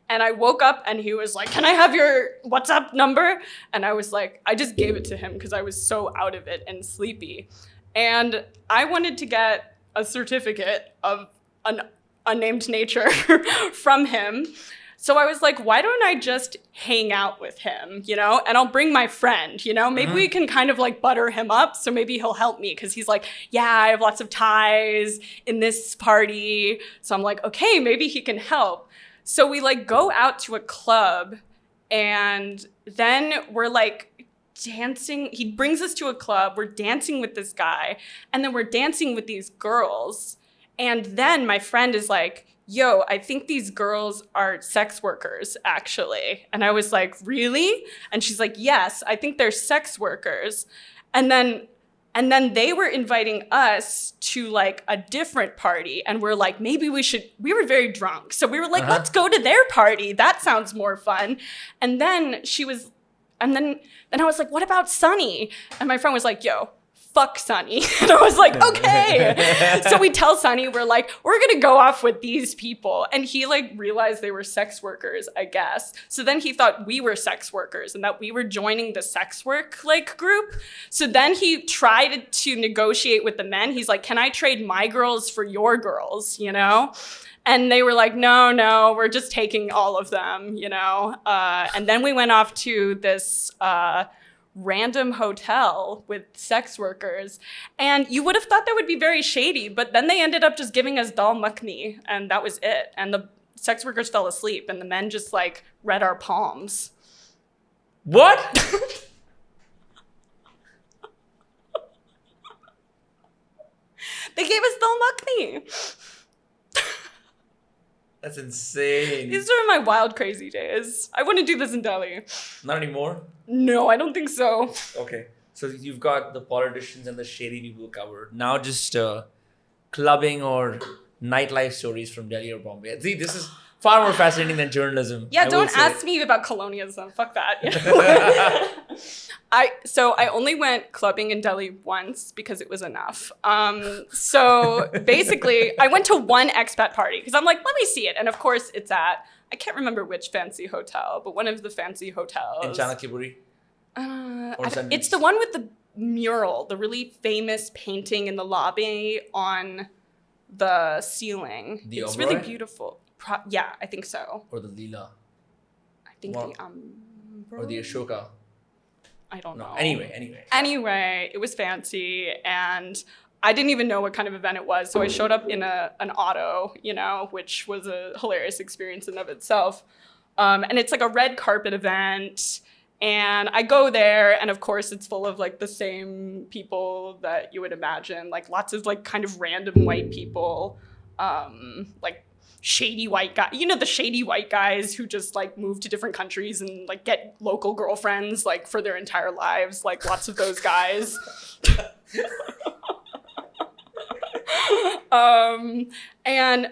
and I woke up and he was like, "Can I have your WhatsApp number?" And I was like, I just gave it to him because I was so out of it and sleepy. And I wanted to get a certificate of an unnamed nature from him. So I was like, why don't I just hang out with him, you know? And I'll bring my friend, you know? Maybe we can kind of like butter him up, so maybe he'll help me. Because he's like, yeah, I have lots of ties in this party. So I'm like, okay, maybe he can help. So we like go out to a club and then we're like dancing. He brings us to a club. We're dancing with this guy. And then we're dancing with these girls. And then my friend is like, yo, I think these girls are sex workers, actually. And I was like, really? And she's like, yes, I think they're sex workers. And then they were inviting us to like a different party. And we're like, maybe we were very drunk. So we were like, let's go to their party. That sounds more fun. And then then I was like, what about Sonny? And my friend was like, yo, fuck Sonny. And I was like, okay. So we tell Sonny, we're like, we're going to go off with these people. And he like realized they were sex workers, I guess. So then he thought we were sex workers and that we were joining the sex work like group. So then he tried to negotiate with the men. He's like, can I trade my girls for your girls, you know? And they were like, no, we're just taking all of them, you know? And then we went off to this random hotel with sex workers. And you would have thought that would be very shady, but then they ended up just giving us dal makhni, and that was it. And the sex workers fell asleep, and the men just like read our palms. What? They gave us dal makhni. That's insane. These are my wild, crazy days. I wouldn't do this in Delhi. Not anymore? No, I don't think so. Okay. So you've got the politicians and the shady people covered. Now just clubbing or nightlife stories from Delhi or Bombay. See, this is far more fascinating than journalism. Yeah, I will don't say. ask me about colonialism. Fuck that. I only went clubbing in Delhi once because it was enough. So basically, I went to one expat party because I'm like, let me see it. And of course, it's at, I can't remember which fancy hotel, but one of the fancy hotels. In Chanakyapuri. It's the one with the mural, the really famous painting in the lobby on the ceiling. The It's really Oberoi? beautiful. Yeah, I think so. Or the Leela. I think Well, the Or the Ashoka. I don't No. know. Anyway. It was fancy, and I didn't even know what kind of event it was. So I showed up in an auto, which was a hilarious experience in of itself. And it's like a red carpet event. And I go there, and of course it's full of like the same people that you would imagine, like lots of like kind of random white people, like shady white guy, the shady white guys who just like move to different countries and like get local girlfriends like for their entire lives, like lots of those guys. And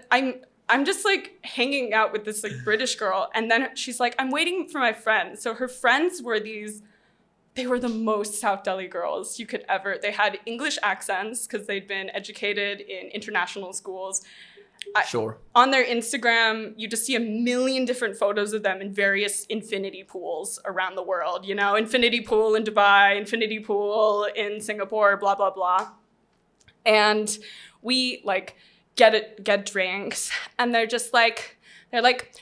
I'm just like hanging out with this like British girl, and then she's like, I'm waiting for my friends. So her friends were they were the most South Delhi girls you could ever. They had English accents because they'd been educated in international schools. Sure. On their Instagram, you just see a million different photos of them in various infinity pools around the world. Infinity pool in Dubai, infinity pool in Singapore, blah, blah, blah. And we like get drinks, and they're like,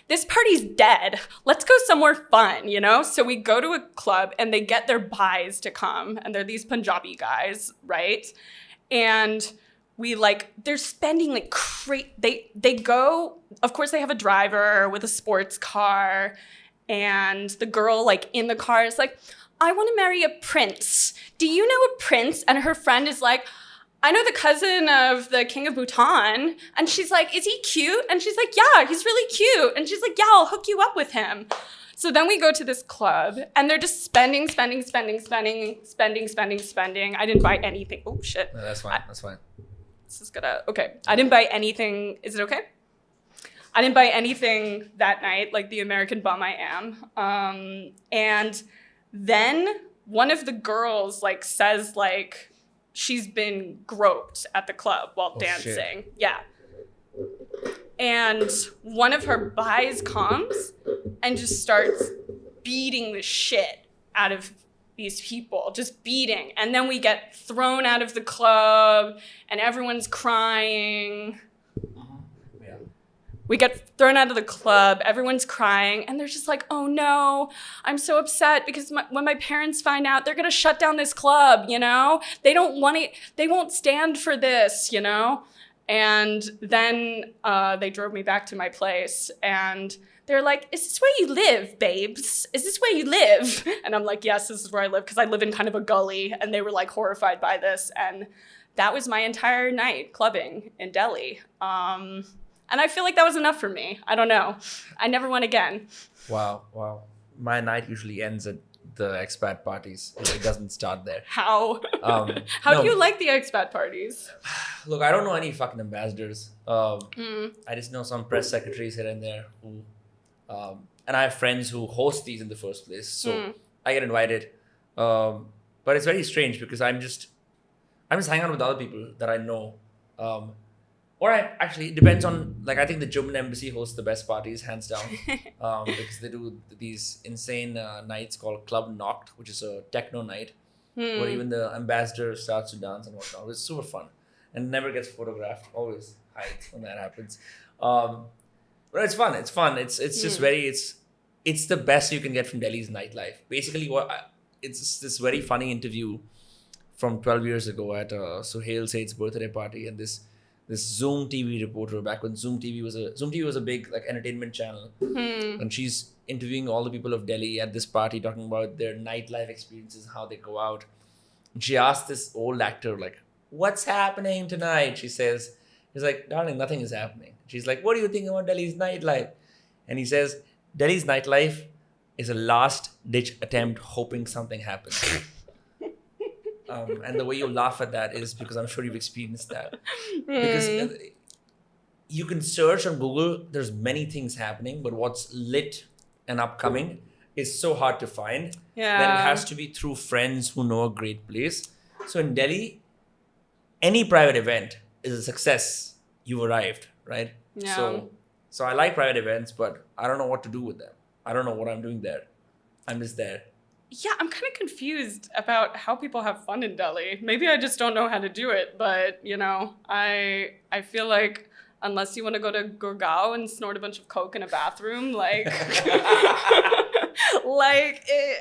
this party's dead. Let's go somewhere fun, So we go to a club, and they get their bhais to come, and they're these Punjabi guys, right? And they're spending like they go, of course they have a driver with a sports car, and the girl like in the car is like, I want to marry a prince. Do you know a prince? And her friend is like, I know the cousin of the king of Bhutan. And she's like, is he cute? And she's like, yeah, he's really cute. And she's like, yeah, I'll hook you up with him. So then we go to this club, and they're just spending. I didn't buy anything. Oh, shit. No, that's fine. This is okay. I didn't buy anything. Is it okay? I didn't buy anything that night, like the American bum I am. And then one of the girls like says like she's been groped at the club while dancing. Shit. Yeah. And one of her bhais comes and just starts beating the shit out of these people, just beating. And then we get thrown out of the club, and everyone's crying. Yeah. We get thrown out of the club, everyone's crying, and they're just like, oh no, I'm so upset because when my parents find out, they're gonna shut down this club, They don't want it, they won't stand for this, And then they drove me back to my place, and they're like, is this where you live, babes? Is this where you live? And I'm like, yes, this is where I live, because I live in kind of a gully, and they were like horrified by this. And that was my entire night clubbing in Delhi. And I feel like that was enough for me. I don't know. I never went again. Wow. My night usually ends at the expat parties. It doesn't start there. How? How do you like the expat parties? Look, I don't know any fucking ambassadors. I just know some press secretaries here and there who, and I have friends who host these in the first place. So I get invited. But it's very strange because I'm just hanging out with other people that I know. Actually, it depends on, like, I think the German embassy hosts the best parties, hands down. Because they do these insane nights called Club Knocked, which is a techno night where even the ambassador starts to dance and whatnot. It's super fun and never gets photographed. Always hides when that happens. But it's fun. It's just it's the best you can get from Delhi's nightlife. Basically, it's this very funny interview from 12 years ago at Suhail Said's birthday party, and this Zoom TV reporter, back when Zoom TV was a big like entertainment channel, and she's interviewing all the people of Delhi at this party, talking about their nightlife experiences, how they go out. And she asked this old actor like, "What's happening tonight?" She says, he's like, "Darling, nothing is happening." She's like, "What do you think about Delhi's nightlife?" And he says, "Delhi's nightlife is a last ditch attempt hoping something happens." And the way you laugh at that is because I'm sure you've experienced that. Because you can search on Google. There's many things happening, but what's lit and upcoming is so hard to find. Yeah. Then it has to be through friends who know a great place. So in Delhi, any private event is a success. You've arrived, right? Yeah. So I like private events, but I don't know what to do with them. I don't know what I'm doing there. I'm just there. Yeah, I'm kind of confused about how people have fun in Delhi. Maybe I just don't know how to do it, but I feel like unless you want to go to Gurgaon and snort a bunch of coke in a bathroom,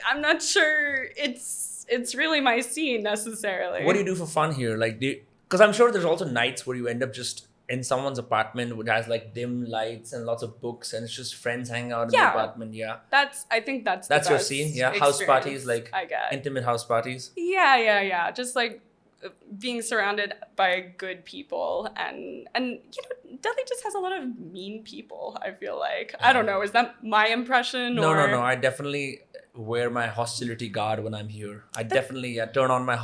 I'm not sure it's really my scene necessarily. What do you do for fun here? Like, because I'm sure there's also nights where you end up just in someone's apartment which has like dim lights and lots of books, and it's just friends hanging out in the Yeah. apartment. Yeah, I think that's the that's your best scene. Yeah, house experience parties, like I get. intimate house parties. Yeah. Just like being surrounded by good people, and Delhi just has a lot of mean people. I feel like I don't know. Is that my impression? No. or... I definitely wear my hostility guard when I'm here. I definitely turn on my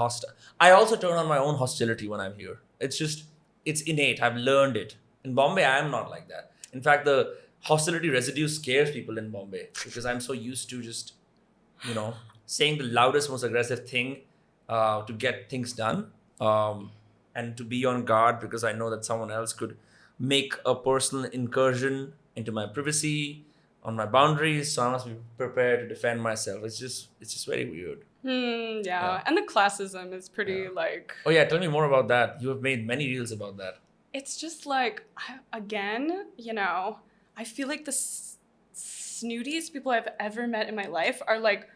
I also turn on my own hostility when I'm here. It's innate. I've learned it. In Bombay, I am not like that. In fact, the hostility residue scares people in Bombay because I'm so used to just, saying the loudest, most aggressive thing to get things done, and to be on guard because I know that someone else could make a personal incursion into my privacy, on my boundaries. So I must be prepared to defend myself. It's just very weird. Yeah. And the classism is pretty Oh yeah, tell me more about that. You have made many reels about that. it's just like, again, I feel like the snootiest people I've ever met in my life are like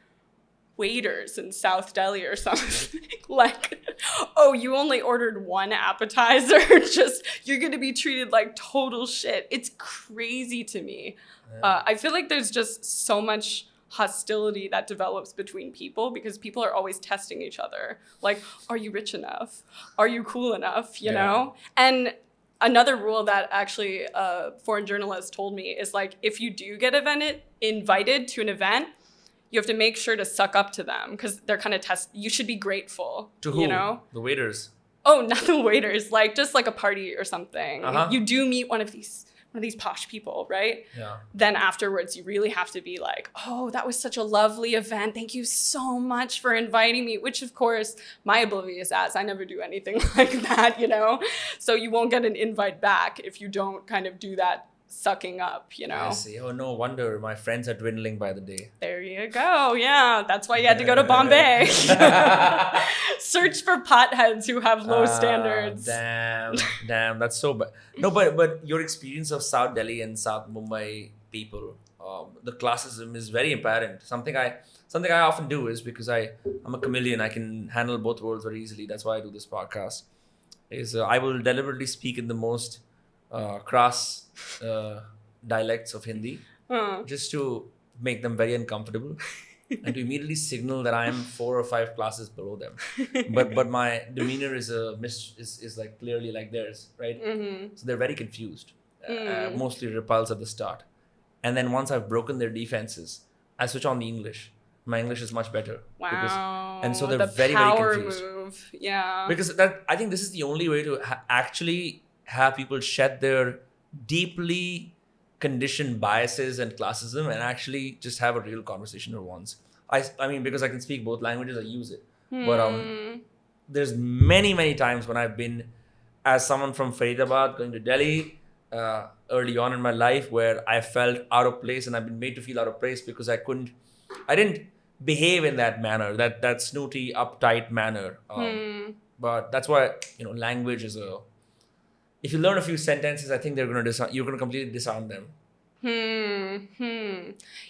waiters in South Delhi or something. Like, oh, you only ordered one appetizer, you're gonna be treated like total shit. It's crazy to me. I feel like there's just so much hostility that develops between people because people are always testing each other. Like, are you rich enough? Are you cool enough? You know? And another rule that actually a foreign journalist told me is like, if you do get invited to an event, you have to make sure to suck up to them because they're kind of you should be grateful. To who? You know? The waiters. Oh, not the waiters. Like just like a party or something. Uh-huh. You do meet one of these posh people, right? Yeah. Then afterwards, you really have to be like, oh, that was such a lovely event. Thank you so much for inviting me, which of course, my oblivious ass, I never do anything like that, So you won't get an invite back if you don't kind of do that sucking up, I see. Oh, no wonder my friends are dwindling by the day. There you go. Yeah, that's why you had to go to Bombay. Search for potheads who have low standards. Damn, that's so bad. No, but your experience of South Delhi and South Mumbai people, the classism is very apparent. Something I often do is because I'm a chameleon. I can handle both worlds very easily. That's why I do this podcast. I will deliberately speak in the most crass dialects of Hindi just to make them very uncomfortable and to immediately signal that I am 4 or 5 classes below them. But my demeanor is like clearly like theirs, right? Mm-hmm. So they're very confused, mostly repulsed at the start. And then once I've broken their defenses, I switch on the English. My English is much better. Wow. And so they're the very, very power confused. move. Yeah. Because I think this is the only way to actually have people shed their deeply conditioned biases and classism and actually just have a real conversation for once. I mean, because I can speak both languages, I use it. But there's many times when I've been, as someone from Faridabad going to Delhi early on in my life, where I felt out of place, and I've been made to feel out of place because I didn't behave in that manner, that snooty, uptight manner. But that's why, language is if you learn a few sentences, I think you're going to completely disarm them.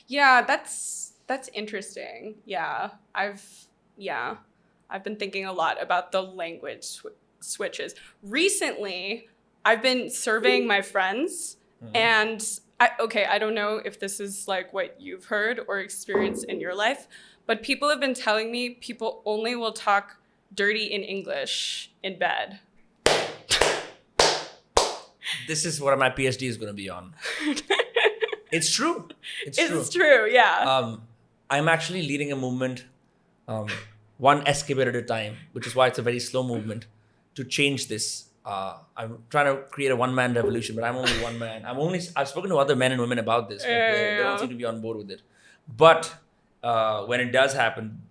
Yeah, that's interesting. Yeah, I've been thinking a lot about the language switches. Recently, I've been surveying my friends, and I don't know if this is like what you've heard or experienced in your life, but people have been telling me people only will talk dirty in English in bed. This is what my PhD is going to be on. It's true. It's true, yeah. I'm actually leading a movement, one escapade at a time, which is why it's a very slow movement, to change this. I'm trying to create a one-man revolution, but I'm only one man. I've spoken to other men and women about this, but they don't seem to be on board with it. But when it does happen,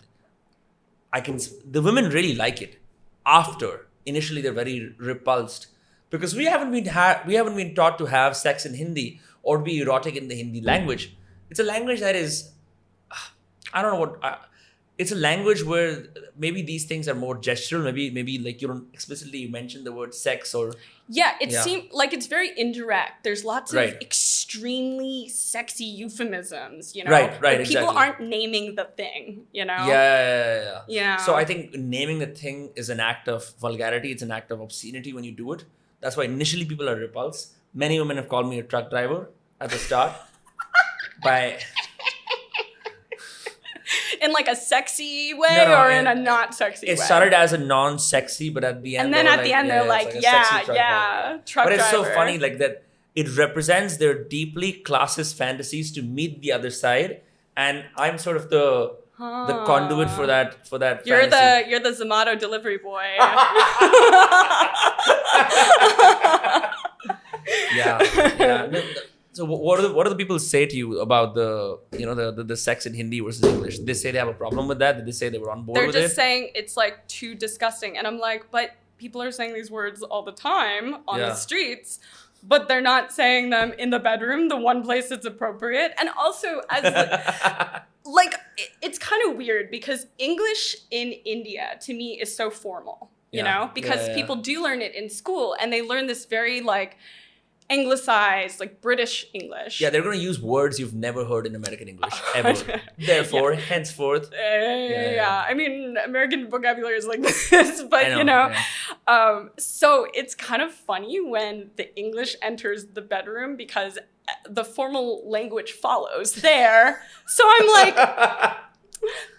the women really like it. After initially they're very repulsed because we haven't been taught to have sex in Hindi or be erotic in the Hindi language. It's a language that is, I don't know what. It's a language where maybe these things are more gestural. Maybe like you don't explicitly mention the word sex or. Yeah, it seems like it's very indirect. There's lots of Right. extremely sexy euphemisms, you know? Right, But exactly. people aren't naming the thing, you know? Yeah. Yeah. So I think naming the thing is an act of vulgarity. It's an act of obscenity when you do it. That's why initially people are repulsed. Many women have called me a truck driver at the start. by In like a sexy way No, or in a not sexy way? it started as a non-sexy, but at the end, and then they were at the end they're it's like, a sexy truck driver. truck But it's so driver. funny, like that. It represents their deeply classist fantasies to meet the other side, and I'm sort of the conduit for that. You're fantasy. the Zomato delivery boy. yeah. No. So what do the people say to you about the sex in Hindi versus English? Did they say they have a problem with that? Did they say they were on board They're with just it? saying it's like too disgusting. And I'm like, but people are saying these words all the time on Yeah. the streets, but they're not saying them in the bedroom, the one place it's appropriate. And also as it's kind of weird because English in India to me is so formal, you Yeah. know, because Yeah. people do learn it in school and they learn this very like anglicized, like British English. Yeah, they're going to use words you've never heard in American English ever. Therefore, henceforth. Yeah. I mean, American vocabulary is like this, but I know, you know. yeah. So it's kind of funny when the English enters the bedroom because the formal language follows there. So I'm like,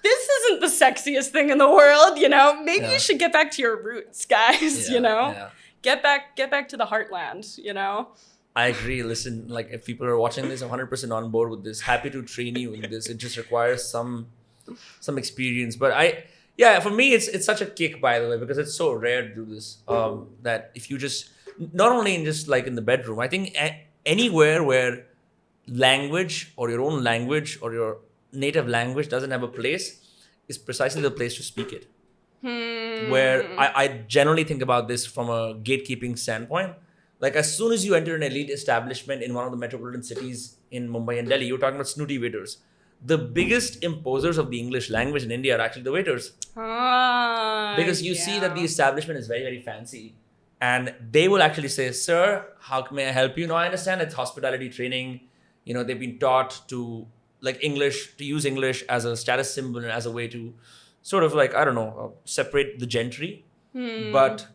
this isn't the sexiest thing in the world, you know. Maybe you should get back to your roots, guys. You know, Yeah. get back to the heartland. You know. I agree. Listen, like if people are watching this, I'm 100% on board with this. Happy to train you in this. It just requires some experience. But for me, it's such a kick, by the way, because it's so rare to do this. That if you just not only in just like in the bedroom, I think anywhere where language or your own language or your native language doesn't have a place is precisely the place to speak it. Where I generally think about this from a gatekeeping standpoint. Like as soon as you enter an elite establishment in one of the metropolitan cities in Mumbai and Delhi, you're talking about snooty waiters. The biggest imposers of the English language in India are actually the waiters. Because you see that the establishment is very, very fancy. And they will actually say, sir, how may I help you? No, I understand it's hospitality training. You know, they've been taught to use English as a status symbol and as a way to sort of like, I don't know, separate the gentry. But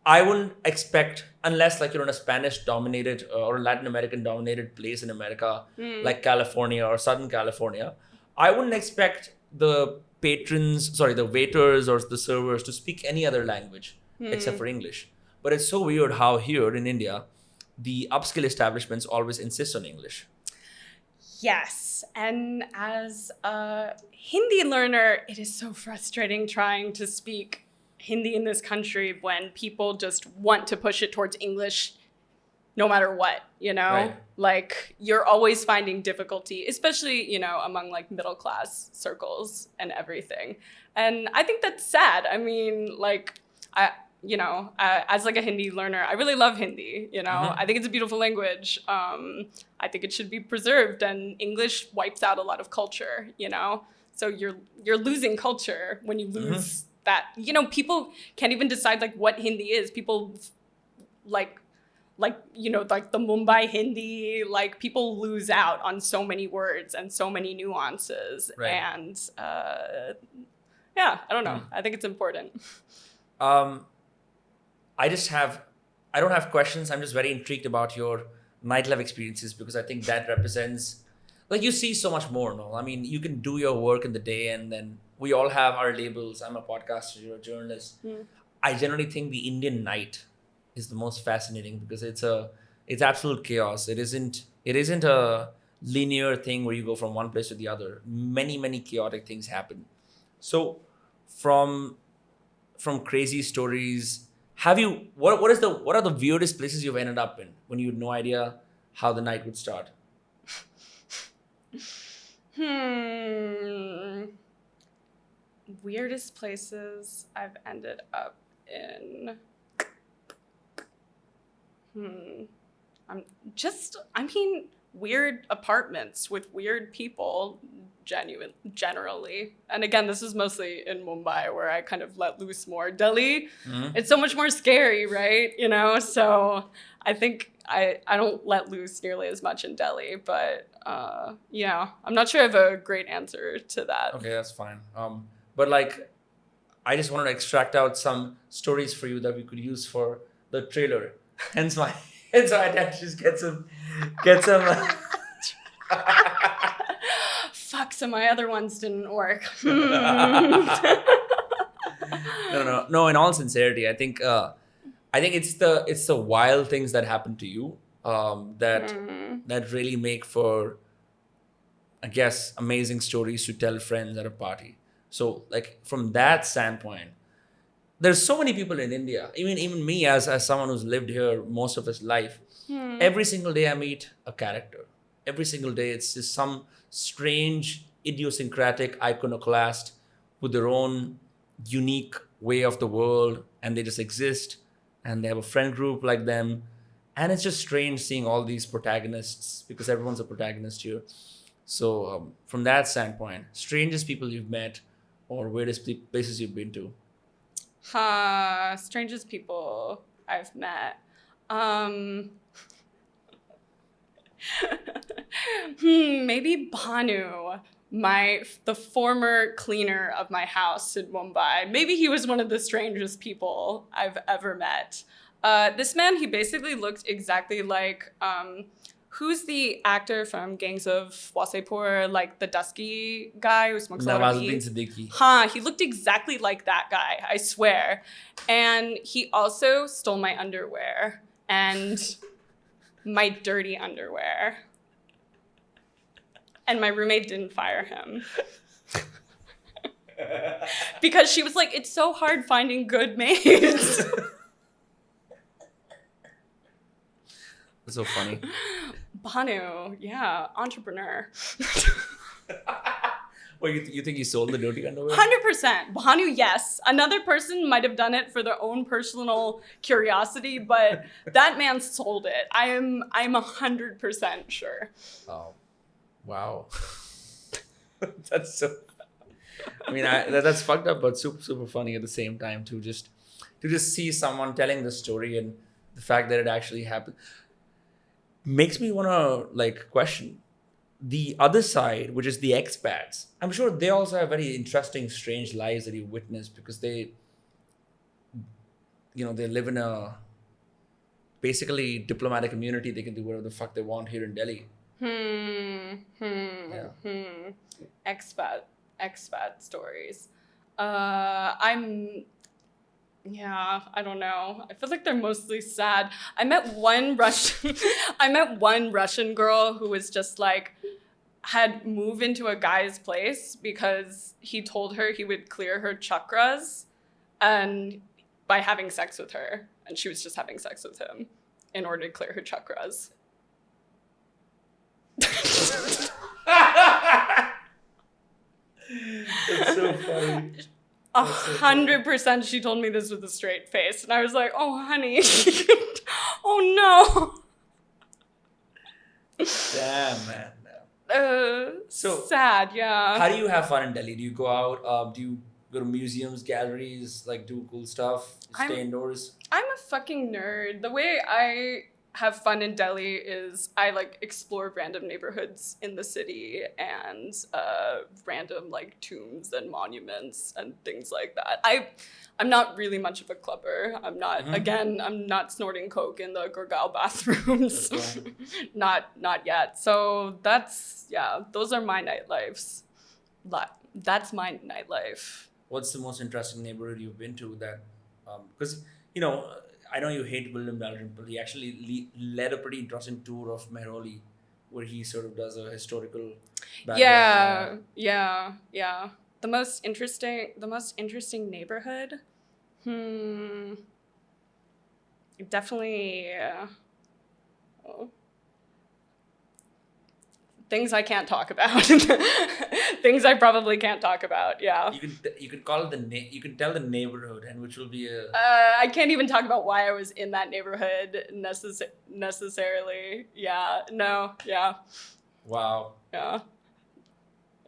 I wouldn't expect, unless like you're in a Spanish dominated or Latin American dominated place in America, like California or Southern California, I wouldn't expect the waiters or the servers to speak any other language except for English. But it's so weird how here in India, the upscale establishments always insist on English. Yes, and as a Hindi learner, it is so frustrating trying to speak Hindi in this country when people just want to push it towards English no matter what, you know? Right. Like you're always finding difficulty, especially, you know, among like middle class circles and everything. And I think that's sad. I mean, like as like a Hindi learner, I really love Hindi, you know? I think it's a beautiful language. I think it should be preserved, and English wipes out a lot of culture, you know? So you're losing culture when you lose that. You know, people can't even decide like what Hindi is. People like you know, like the Mumbai Hindi, like people lose out on so many words and so many nuances. Right. And I don't know. I think it's important. I don't have questions. I'm just very intrigued about your nightlife experiences because I think that represents, like you see so much more, no? I mean, you can do your work in the day and then we all have our labels. I'm a podcaster, you're a journalist. I generally think the Indian night is the most fascinating because it's absolute chaos. It isn't a linear thing where you go from one place to the other. Many, many chaotic things happen. So from crazy stories what are the weirdest places you've ended up in when you had no idea how the night would start? Weirdest places I've ended up in. Weird apartments with weird people, generally. And again, this is mostly in Mumbai where I kind of let loose more. Delhi, it's so much more scary, right? You know, so I think I don't let loose nearly as much in Delhi, but yeah, I'm not sure I have a great answer to that. Okay, that's fine. But like, I just wanted to extract out some stories for you that we could use for the trailer. Hence why I had to just get some. Fuck, so my other ones didn't work. No. In all sincerity, I think it's the wild things that happen to you that really make for, I guess, amazing stories to tell friends at a party. So like from that standpoint, there's so many people in India. Even me as someone who's lived here most of his life, every single day I meet a character. Every single day it's just some strange, idiosyncratic iconoclast with their own unique way of the world, and they just exist, and they have a friend group like them. And it's just strange seeing all these protagonists, because everyone's a protagonist here. So from that standpoint, strangest people you've met or weirdest places you've been to? Strangest people I've met. Maybe Bhanu, the former cleaner of my house in Mumbai. Maybe he was one of the strangest people I've ever met. This man, he basically looked exactly like, who's the actor from Gangs of Wasseypur, like the dusky guy who smokes a lot of weed? Nawazuddin Siddiqui. He looked exactly like that guy, I swear. And he also stole my underwear and my dirty underwear. And my roommate didn't fire him. Because she was like, it's so hard finding good maids. That's so funny. Bhanu, yeah, entrepreneur. Well, you think he sold the dirty underwear? 100%. Bhanu, yes. Another person might have done it for their own personal curiosity, but that man sold it. I'm 100% sure. Oh, wow. That's so. I mean, that's fucked up, but super super funny at the same time to just see someone telling the story, and the fact that it actually happened makes me want to like question the other side, which is the expats. I'm sure they also have very interesting, strange lives that you witness, because they live in a basically diplomatic community. They can do whatever the fuck they want here in Delhi. Expat stories. I don't know. I feel like they're mostly sad. I met one Russian girl who was just like, had moved into a guy's place because he told her he would clear her chakras and by having sex with her. And she was just having sex with him in order to clear her chakras. That's so funny. 100% she told me this with a straight face. And I was like, oh, honey. Oh, no. Damn, man. So sad, yeah. How do you have fun in Delhi? Do you go out? Do you go to museums, galleries, like do cool stuff? Stay indoors? I'm a fucking nerd. The way I have fun in Delhi is I like explore random neighborhoods in the city and random like tombs and monuments and things like that. I'm not really much of a clubber. I'm not I'm not snorting coke in the Gurgaon bathrooms. not yet. So those are my nightlives. That's my nightlife. What's the most interesting neighborhood you've been to that because I know you hate William Dalrymple, but he actually led a pretty interesting tour of Mehrauli, where he sort of does a historical background. Yeah. The most interesting neighborhood? definitely things I can't talk about. Things I probably can't talk about. Yeah. You can call it you can tell the neighborhood, and which will be a I can't even talk about why I was in that neighborhood necessarily. Yeah. No. Yeah. wow. Yeah.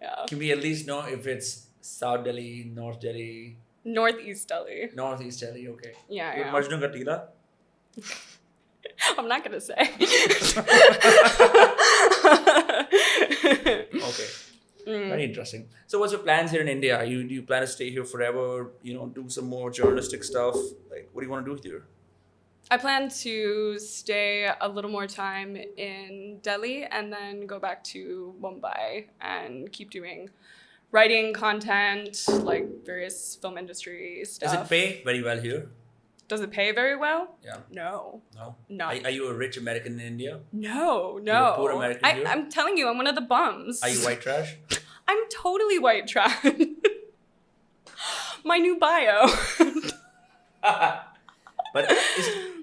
Yeah. Can we at least know if it's South Delhi, North Delhi, Northeast Delhi. Northeast Delhi? Okay. Yeah. Yeah. Majnu ka Tila? I'm not gonna say. Okay. Very interesting. So, what's your plans here in India? Do you plan to stay here forever? Do some more journalistic stuff. Like, what do you want to do here? I plan to stay a little more time in Delhi and then go back to Mumbai and keep doing writing content, like various film industry stuff. Does it pay very well here? Does it pay very well? Yeah. No. No. No. Are you a rich American in India? No. You're a poor American here? I'm telling you, I'm one of the bums. Are you white trash? I'm totally white trash. My new bio. But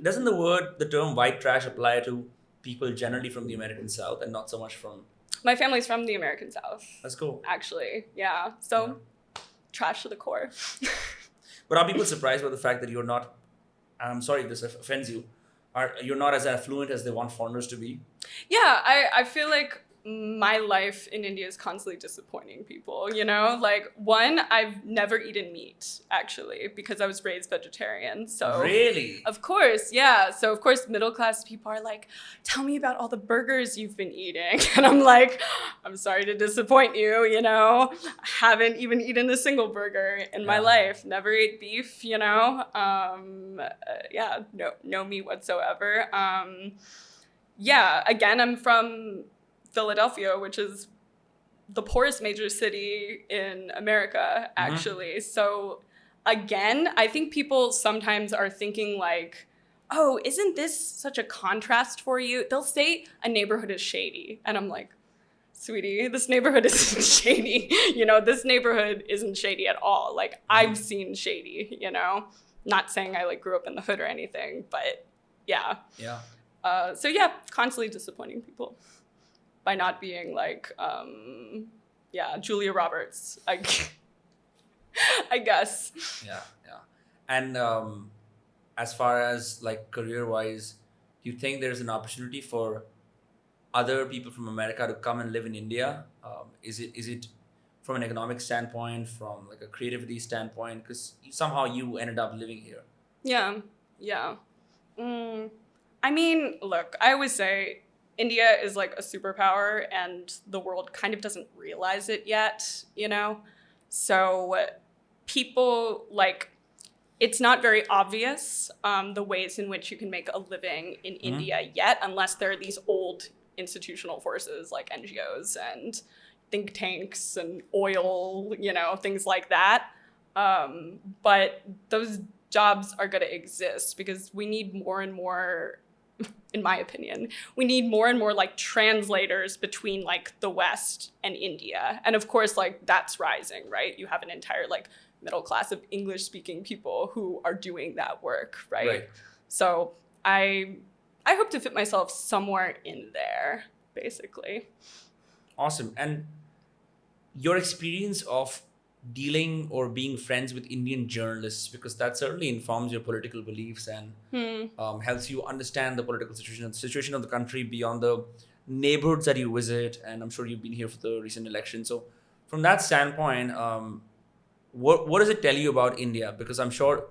doesn't the term white trash apply to people generally from the American South and not so much from? My family's from the American South, Let's go. actually. Yeah. So, trash to the core. But are people surprised by the fact that you're not? I'm sorry if this offends you. You're not as affluent as they want foreigners to be? Yeah, I feel like my life in India is constantly disappointing people, Like, one, I've never eaten meat, actually, because I was raised vegetarian. So Really? Of course, yeah. So, of course, middle-class people are like, tell me about all the burgers you've been eating. And I'm like, I'm sorry to disappoint you, I haven't even eaten a single burger in my life. Never ate beef, Yeah, no meat whatsoever. Yeah, again, I'm from Philadelphia, which is the poorest major city in America, actually. So again, I think people sometimes are thinking like, oh, isn't this such a contrast for you? They'll say a neighborhood is shady. And I'm like, sweetie, this neighborhood isn't shady. This neighborhood isn't shady at all. Like, I've seen shady, Not saying I grew up in the hood or anything, but yeah. Yeah. So yeah, constantly disappointing people by not being like, Julia Roberts, I guess. Yeah. And as far as career-wise, do you think there's an opportunity for other people from America to come and live in India? Is it from an economic standpoint, from a creativity standpoint? Because somehow you ended up living here. Yeah. I mean, look, I always say India is a superpower and the world kind of doesn't realize it yet, So people it's not very obvious the ways in which you can make a living in India yet, unless there are these old institutional forces like NGOs and think tanks and oil, things like that. But those jobs are going to exist because we need more and more, in my opinion, we need more and more translators between the West and India. And of course, that's rising, right? You have an entire middle class of English speaking people who are doing that work, right? So I hope to fit myself somewhere in there, basically. Awesome. And your experience of dealing or being friends with Indian journalists, because that certainly informs your political beliefs and helps you understand the political situation of the country beyond the neighborhoods that you visit. And I'm sure you've been here for the recent election. So from that standpoint, what does it tell you about India? Because I'm sure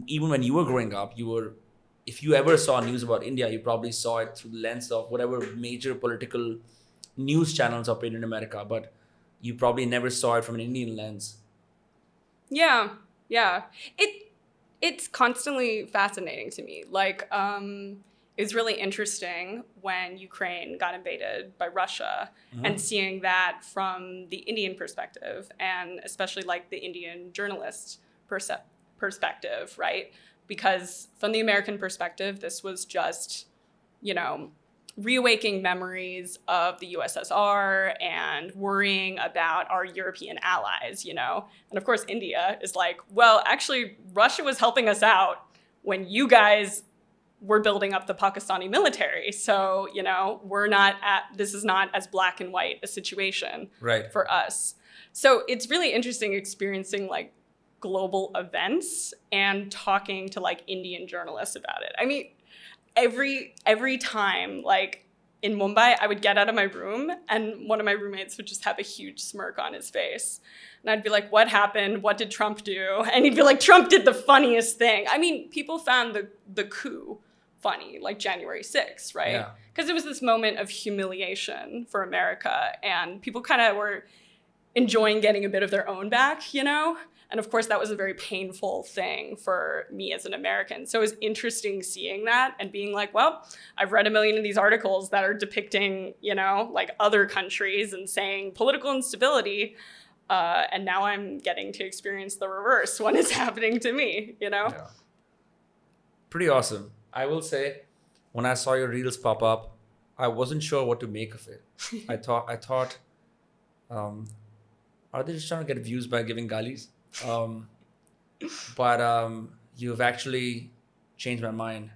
even when you were growing up, if you ever saw news about India, you probably saw it through the lens of whatever major political news channels operate in America, but you probably never saw it from an Indian lens. Yeah. It's constantly fascinating to me. It was really interesting when Ukraine got invaded by Russia and seeing that from the Indian perspective, and especially the Indian journalist perspective, right? Because from the American perspective, this was just, reawaking memories of the USSR and worrying about our European allies, And of course, India is well, actually, Russia was helping us out when you guys we're building up the Pakistani military. So, you know, this is not as black and white a situation Right. for us. So it's really interesting experiencing like global events and talking to like Indian journalists about it. I mean, every time, like in Mumbai, I would get out of my room and one of my roommates would just have a huge smirk on his face. And I'd be like, what happened? What did Trump do? And he'd be like, Trump did the funniest thing. I mean, people found the coup funny, like January 6th, right? Yeah. Because it was this moment of humiliation for America, and people kind of were enjoying getting a bit of their own back, you know? And of course, that was a very painful thing for me as an American. So it was interesting seeing that and being like, well, I've read a million of these articles that are depicting, you know, like other countries and saying political instability. And now I'm getting to experience the reverse when it's happening to me, you know? Yeah. Pretty awesome. I will say, when I saw your reels pop up, I wasn't sure what to make of it. I thought, are they just trying to get views by giving galis? But you've actually changed my mind.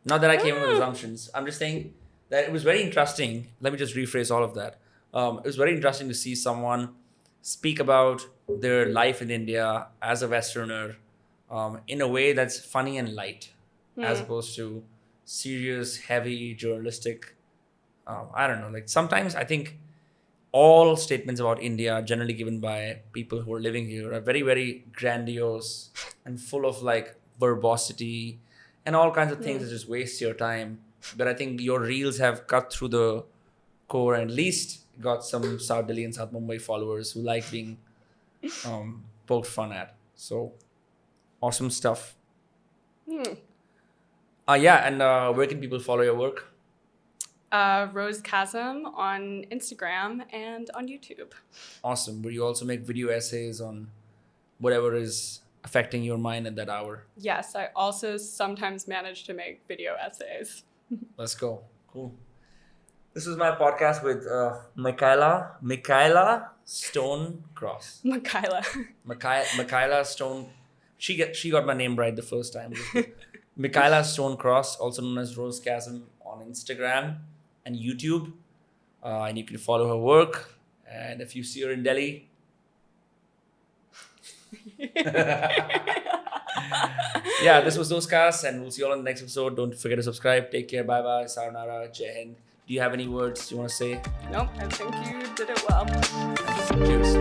Not that I came up with assumptions. I'm just saying that it was very interesting. Let me just rephrase all of that. It was very interesting to see someone speak about their life in India as a Westerner in a way that's funny and light, as opposed to serious, heavy, journalistic. I don't know. Like sometimes I think all statements about India, generally given by people who are living here, are very, very grandiose and full of like verbosity and all kinds of things that just waste your time. But I think your reels have cut through the core and at least got some South Delhi and South Mumbai followers who like being poked fun at. So awesome stuff. Yeah, and where can people follow your work? Rose Chasm on Instagram and on YouTube. Awesome. Where you also make video essays on whatever is affecting your mind at that hour. Yes, I also sometimes manage to make video essays. Let's go. Cool. This is my podcast with Michaela Stone Cross. Michaela Stone. She got my name right the first time. Michaela Stone Cross, also known as Rose Chasm, on Instagram and YouTube. And you can follow her work. And if you see her in Delhi, yeah, this was Those Casts, and we'll see you all in the next episode. Don't forget to subscribe. Take care. Bye bye. Sayonara. Jai Hind. Do you have any words you want to say? Nope, I think you did it well. Cheers.